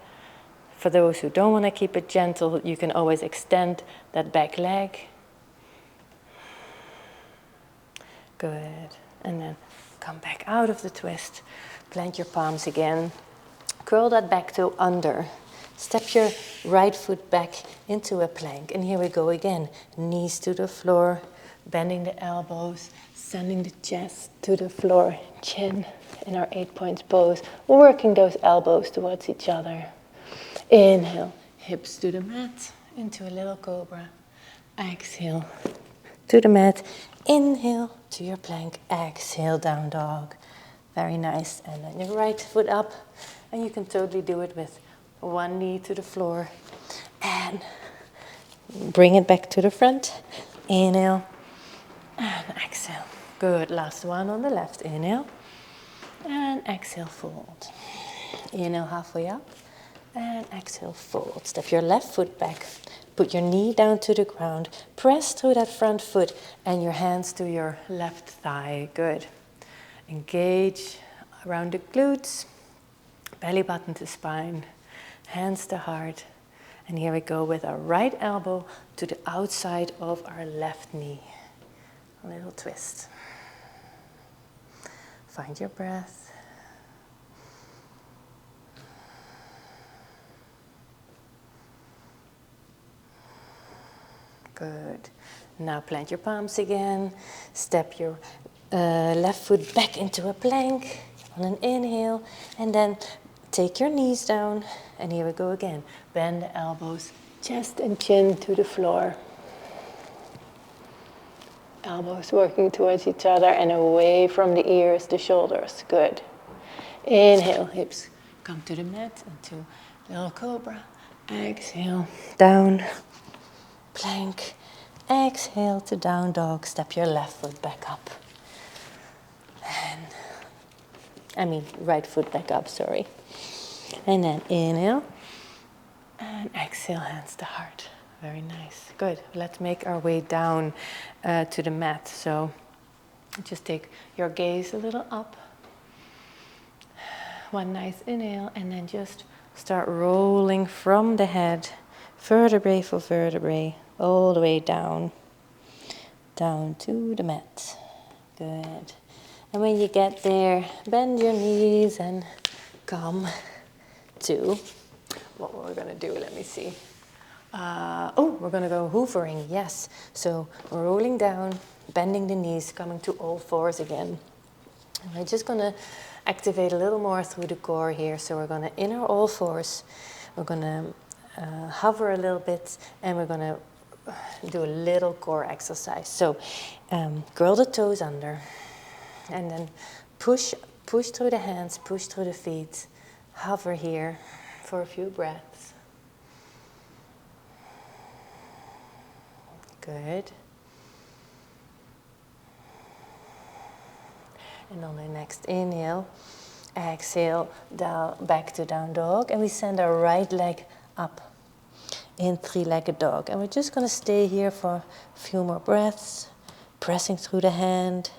For those who don't want to keep it gentle, you can always extend that back leg. Good. And then come back out of the twist. Plant your palms again. Curl that back toe under. Step your right foot back into a plank. And here we go again. Knees to the floor, bending the elbows, sending the chest to the floor, chin in our 8 points pose, working those elbows towards each other. Inhale, hips to the mat, into a little cobra. Exhale, to the mat. Inhale, to your plank. Exhale, down dog. Very nice. And then your right foot up. And you can totally do it with one knee to the floor. And bring it back to the front. Inhale, and exhale. Good. Last one on the left. Inhale. And exhale, fold. Inhale, halfway up. And exhale, fold. Step your left foot back. Put your knee down to the ground. Press through that front foot and your hands to your left thigh. Good. Engage around the glutes. Belly button to spine. Hands to heart. And here we go with our right elbow to the outside of our left knee. A little twist. Find your breath. Good. Now plant your palms again. Step your left foot back into a plank on an inhale, and then take your knees down, and here we go again. Bend the elbows, chest and chin to the floor. Elbows working towards each other and away from the ears, the shoulders. Good. Inhale, hips come to the mat, into little cobra. Exhale, down, plank. Exhale to down dog. Step your left foot back up. Right foot back up, sorry. And then inhale. And exhale, hands to heart. Very nice. Good. Let's make our way down to the mat. So just take your gaze a little up. One nice inhale, and then just start rolling from the head, vertebrae for vertebrae, all the way down to the mat. Good. And when you get there, bend your knees and come to what we're going to do. Let me see. We're going to go hoovering, yes. So we're rolling down, bending the knees, coming to all fours again. And we're just going to activate a little more through the core here. So we're going to inner all fours. We're going to hover a little bit, and we're going to do a little core exercise. So curl the toes under, and then push through the hands, push through the feet. Hover here for a few breaths. Good. And on the next inhale, exhale, down, back to down dog. And we send our right leg up in three-legged dog. And we're just going to stay here for a few more breaths, pressing through the hand,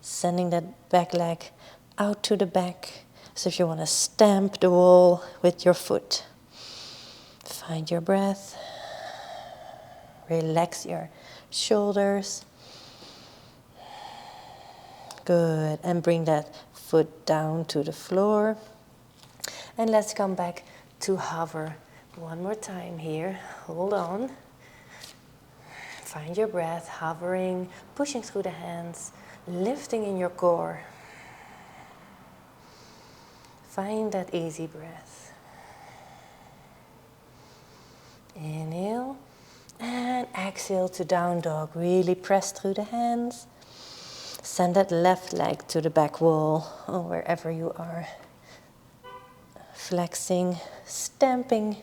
sending that back leg out to the back. So if you want to stamp the wall with your foot, find your breath. Relax your shoulders. Good. And bring that foot down to the floor. And let's come back to hover one more time here. Hold on. Find your breath, hovering, pushing through the hands, lifting in your core. Find that easy breath. Inhale and exhale to down dog. Really press through the hands. Send that left leg to the back wall or wherever you are. Flexing, stamping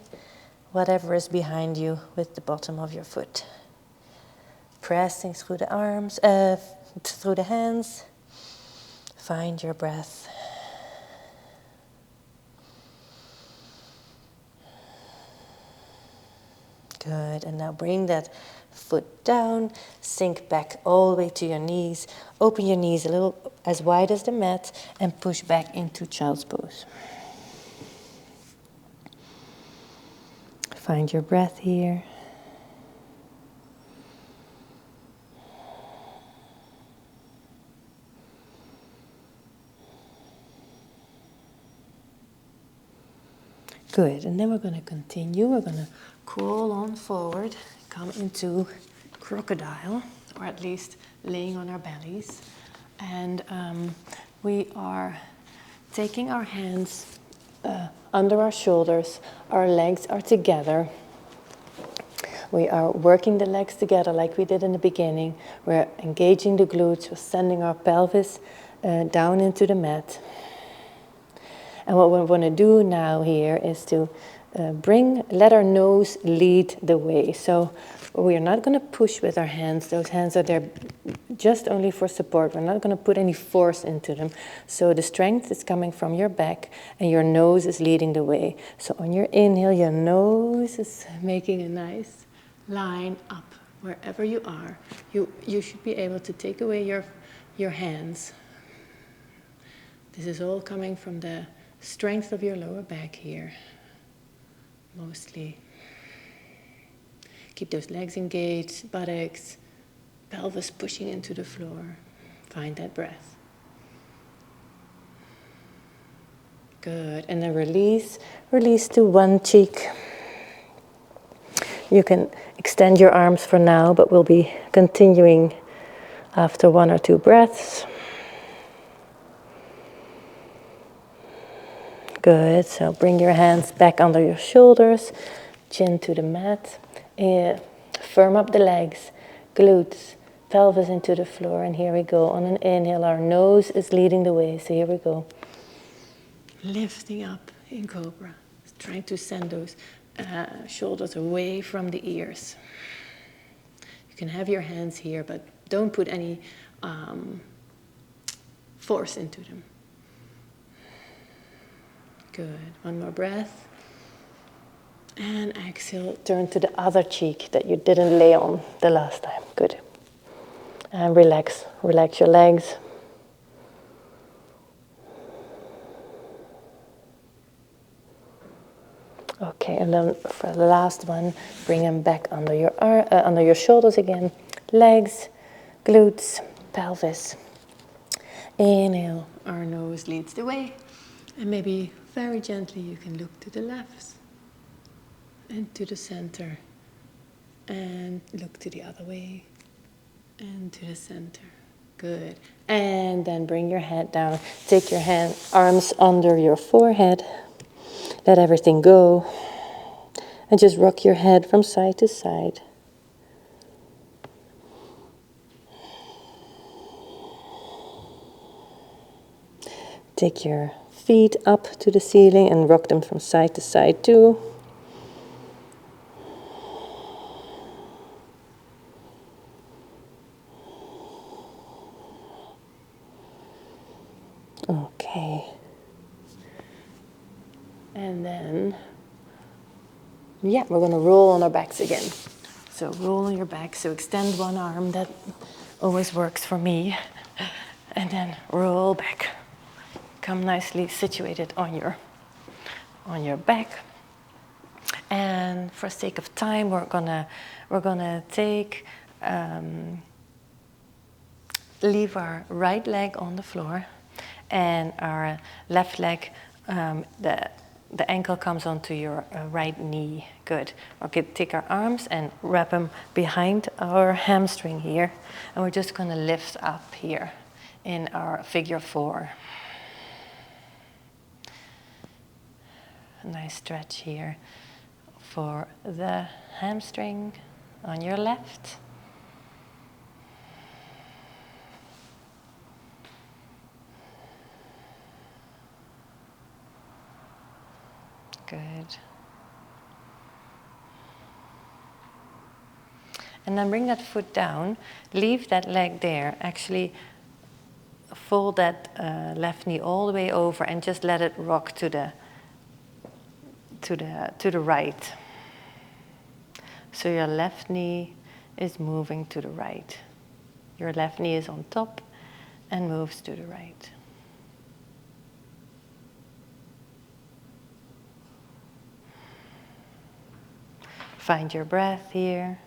whatever is behind you with the bottom of your foot. Pressing through the arms, through the hands. Find your breath. Good, and now bring that foot down, sink back all the way to your knees. Open your knees a little as wide as the mat and push back into child's pose. Find your breath here. Good, and then we're going to continue. We're going to crawl on forward, come into crocodile, or at least laying on our bellies. And we are taking our hands under our shoulders. Our legs are together. We are working the legs together like we did in the beginning. We're engaging the glutes. We're sending our pelvis down into the mat. And what we want to do now here is to let our nose lead the way. So we are not going to push with our hands. Those hands are there just only for support. We're not going to put any force into them. So the strength is coming from your back and your nose is leading the way. So on your inhale, your nose is making a nice line up wherever you are. You should be able to take away your hands. This is all coming from the strength of your lower back here, mostly. Keep those legs engaged, buttocks, pelvis pushing into the floor. Find that breath. Good, and then release to one cheek. You can extend your arms for now, but we'll be continuing after one or two breaths. Good, so bring your hands back under your shoulders, chin to the mat. Firm up the legs, glutes, pelvis into the floor. And here we go. On an inhale, our nose is leading the way. So here we go. Lifting up in Cobra. Trying to send those shoulders away from the ears. You can have your hands here, but don't put any force into them. Good. One more breath. And exhale, turn to the other cheek that you didn't lay on the last time. Good. And relax your legs. Okay, and then for the last one, bring them back under your shoulders again. Legs, glutes, pelvis. Inhale, our nose leads the way. And maybe very gently you can look to the left and to the center. And look to the other way and to the center. Good. And then bring your head down. Take your arms under your forehead. Let everything go. And just rock your head from side to side. Take your feet up to the ceiling and rock them from side to side too. Okay. And then, we're going to roll on our backs again. So roll on your back. So extend one arm. That always works for me. And then roll back. Come nicely situated on your back. And for sake of time, we're gonna take leave our right leg on the floor, and our left leg, the ankle comes onto your right knee. Good. Okay, take our arms and wrap them behind our hamstring here, and we're just gonna lift up here in our figure 4. A nice stretch here for the hamstring on your left. Good. And then bring that foot down, leave that leg there, actually fold that left knee all the way over and just let it rock to the right. So your left knee is moving to the right. Your left knee is on top and moves to the right. Find your breath here.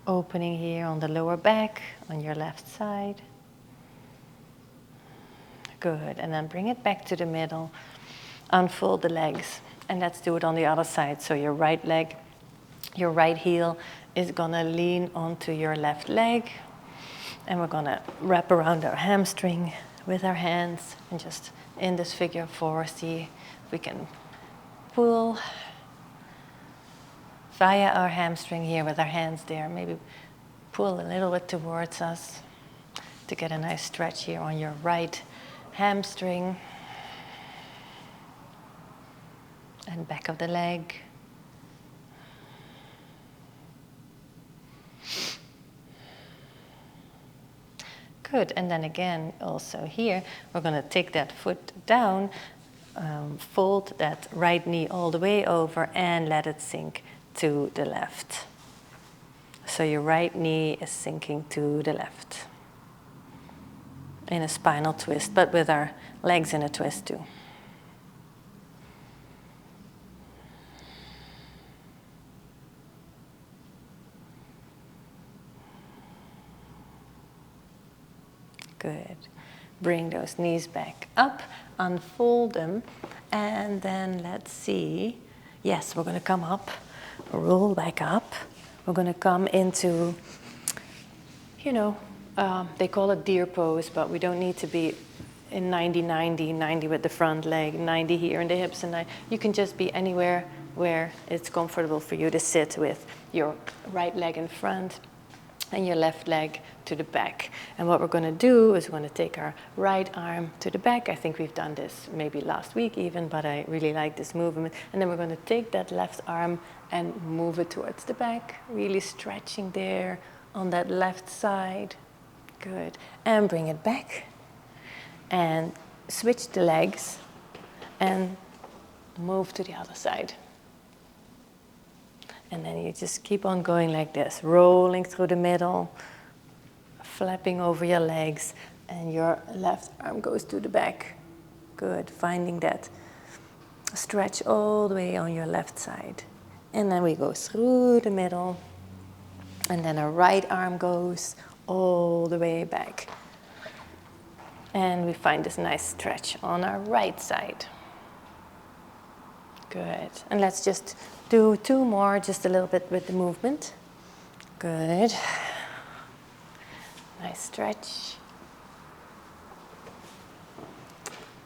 Opening here on the lower back, on your left side. Good, and then bring it back to the middle. Unfold the legs, and let's do it on the other side. So your right leg, your right heel is gonna lean onto your left leg, and we're gonna wrap around our hamstring with our hands, and just in this figure 4, see if we can pull via our hamstring here with our hands there. Maybe pull a little bit towards us to get a nice stretch here on your right hamstring and back of the leg. Good, and then again, also here, we're going to take that foot down, fold that right knee all the way over and let it sink to the left. So your right knee is sinking to the left in a spinal twist, but with our legs in a twist too. Good. Bring those knees back up, unfold them, and then let's see. Yes, we're going to come up, roll back up we're going to come into, you know, they call it deer pose, but we don't need to be in 90-90, 90 with the front leg, 90 here in the hips, and you can just be anywhere where it's comfortable for you to sit with your right leg in front and your left leg to the back. And what we're going to do is we're going to take our right arm to the back. I think we've done this maybe last week even, but I really like this movement. And then we're going to take that left arm and move it towards the back, really stretching there on that left side. Good. And bring it back. And switch the legs and move to the other side. And then you just keep on going like this, rolling through the middle, flapping over your legs, and your left arm goes to the back. Good, finding that stretch all the way on your left side. And then we go through the middle, and then our right arm goes all the way back. And we find this nice stretch on our right side. Good. And let's just do 2 more, just a little bit with the movement. Good. Nice stretch.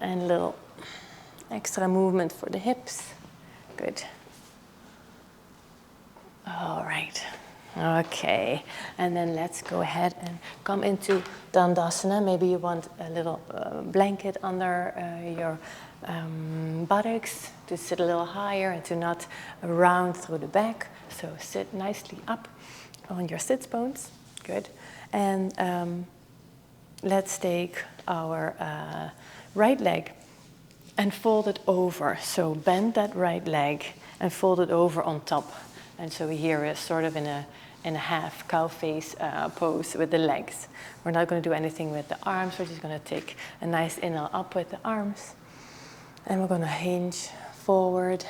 And a little extra movement for the hips. Good. All right. Okay, and then let's go ahead and come into Dandasana. Maybe you want a little blanket under your buttocks to sit a little higher and to not round through the back. So sit nicely up on your sits bones. Good. And let's take our right leg and fold it over. So bend that right leg and fold it over on top. And so here is sort of in a half cow face pose with the legs. We're not going to do anything with the arms. We're just going to take a nice inhale up with the arms. And we're going to hinge forward.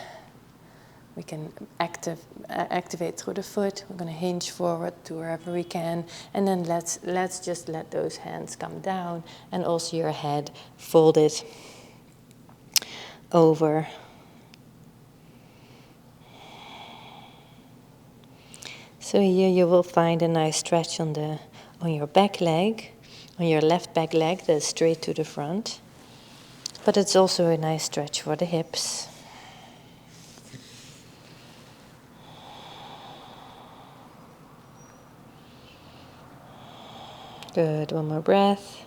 We can activate through the foot. We're going to hinge forward to wherever we can. And then let's just let those hands come down. And also your head folded over. So here you will find a nice stretch on your back leg, on your left back leg that's straight to the front. But it's also a nice stretch for the hips. Good, one more breath.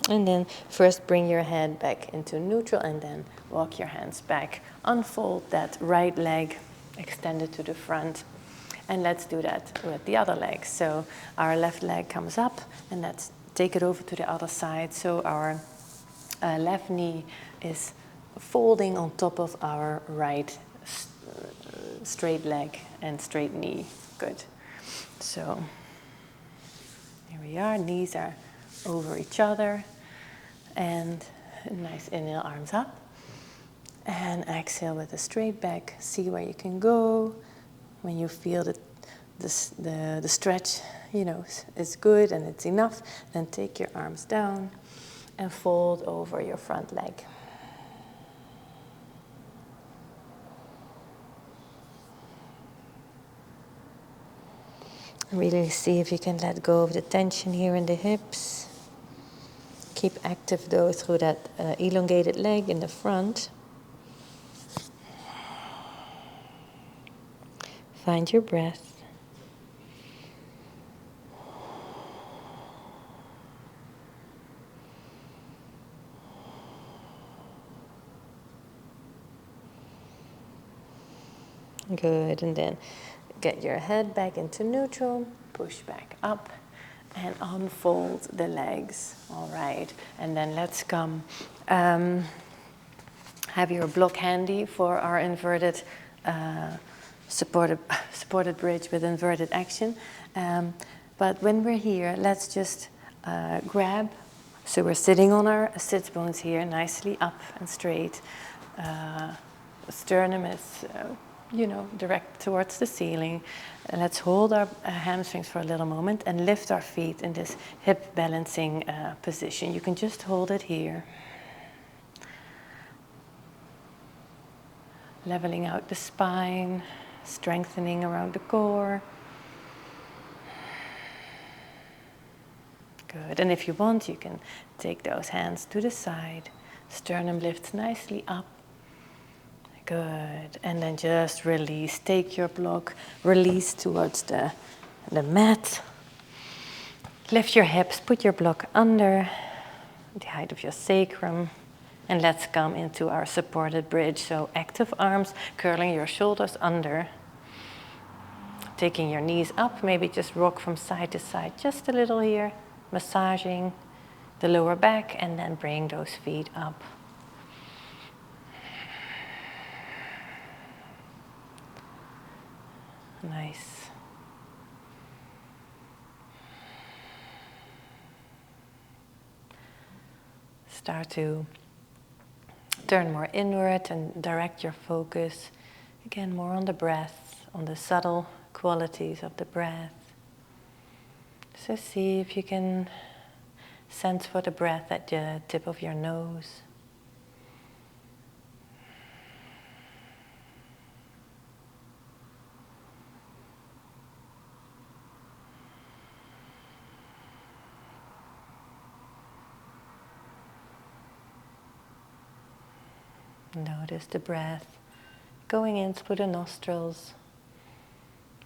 And then first bring your head back into neutral and then walk your hands back. Unfold that right leg, extend it to the front. And let's do that with the other leg. So our left leg comes up and let's take it over to the other side. So our left knee is folding on top of our right straight leg and straight knee. Good. So here we are, knees are over each other. And a nice inhale, arms up. And exhale with a straight back. See where you can go. When you feel that the stretch, is good and it's enough, then take your arms down and fold over your front leg. Really see if you can let go of the tension here in the hips. Keep active though through that elongated leg in the front. Find your breath. Good, and then get your head back into neutral, push back up, and unfold the legs. All right, and then let's come. Have your block handy for our inverted supported bridge with inverted action. But when we're here, let's just grab. So we're sitting on our sits bones here, nicely up and straight. Sternum is direct towards the ceiling. And let's hold our hamstrings for a little moment and lift our feet in this hip balancing position. You can just hold it here. Leveling out the spine, strengthening around the core. Good, and if you want, you can take those hands to the side. Sternum lifts nicely up. Good, and then just release. Take your block, release towards the mat. Lift your hips, put your block under the height of your sacrum. And let's come into our supported bridge. So active arms, curling your shoulders under. Taking your knees up, maybe just rock from side to side, just a little here. Massaging the lower back, and then bring those feet up. Nice. Start to turn more inward and direct your focus again more on the breath, on the subtle qualities of the breath. So see if you can sense for the breath at the tip of your nose. Notice the breath going in through the nostrils.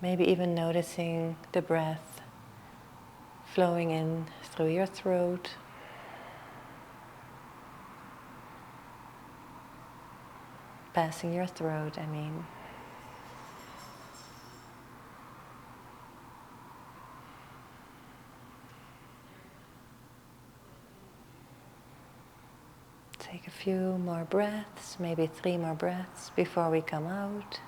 Maybe even noticing the breath flowing in through your throat. Passing your throat, I mean. Take a few more breaths, maybe 3 more breaths before we come out.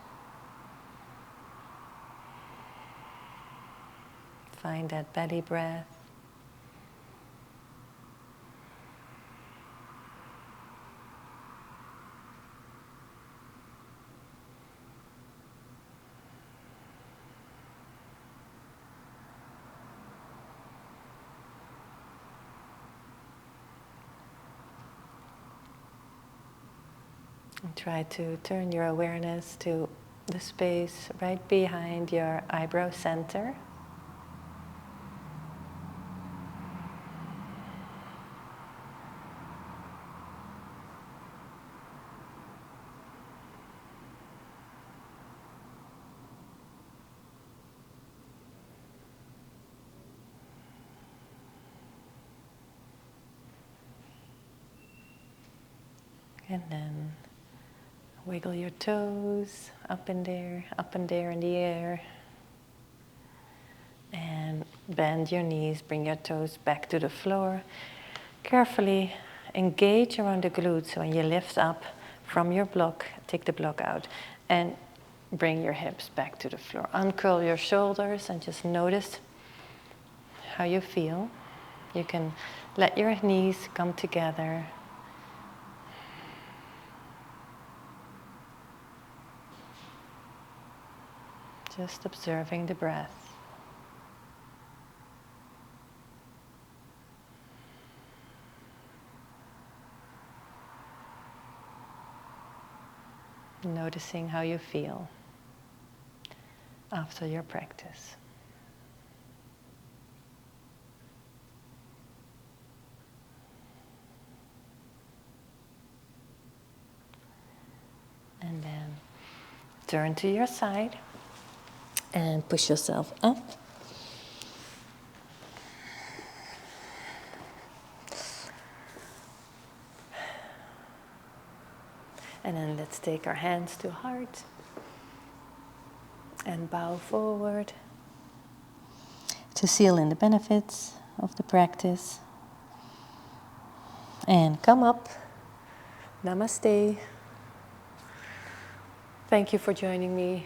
Find that belly breath. And try to turn your awareness to the space right behind your eyebrow center. And then wiggle your toes up and there in the air. And bend your knees, bring your toes back to the floor. Carefully engage around the glutes. So when you lift up from your block, take the block out and bring your hips back to the floor. Uncurl your shoulders and just notice how you feel. You can let your knees come together. Just observing the breath. Noticing how you feel after your practice. And then turn to your side and push yourself up. And then let's take our hands to heart and bow forward to seal in the benefits of the practice. And come up. Namaste. Thank you for joining me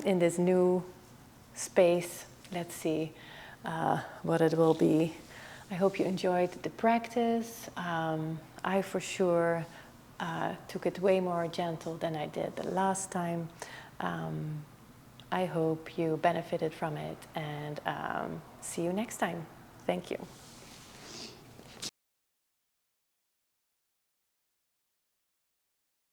in this new space. Let's see what it will be. I hope you enjoyed the practice. I for sure took it way more gentle than I did the last time. I hope you benefited from it, and see you next time. Thank you.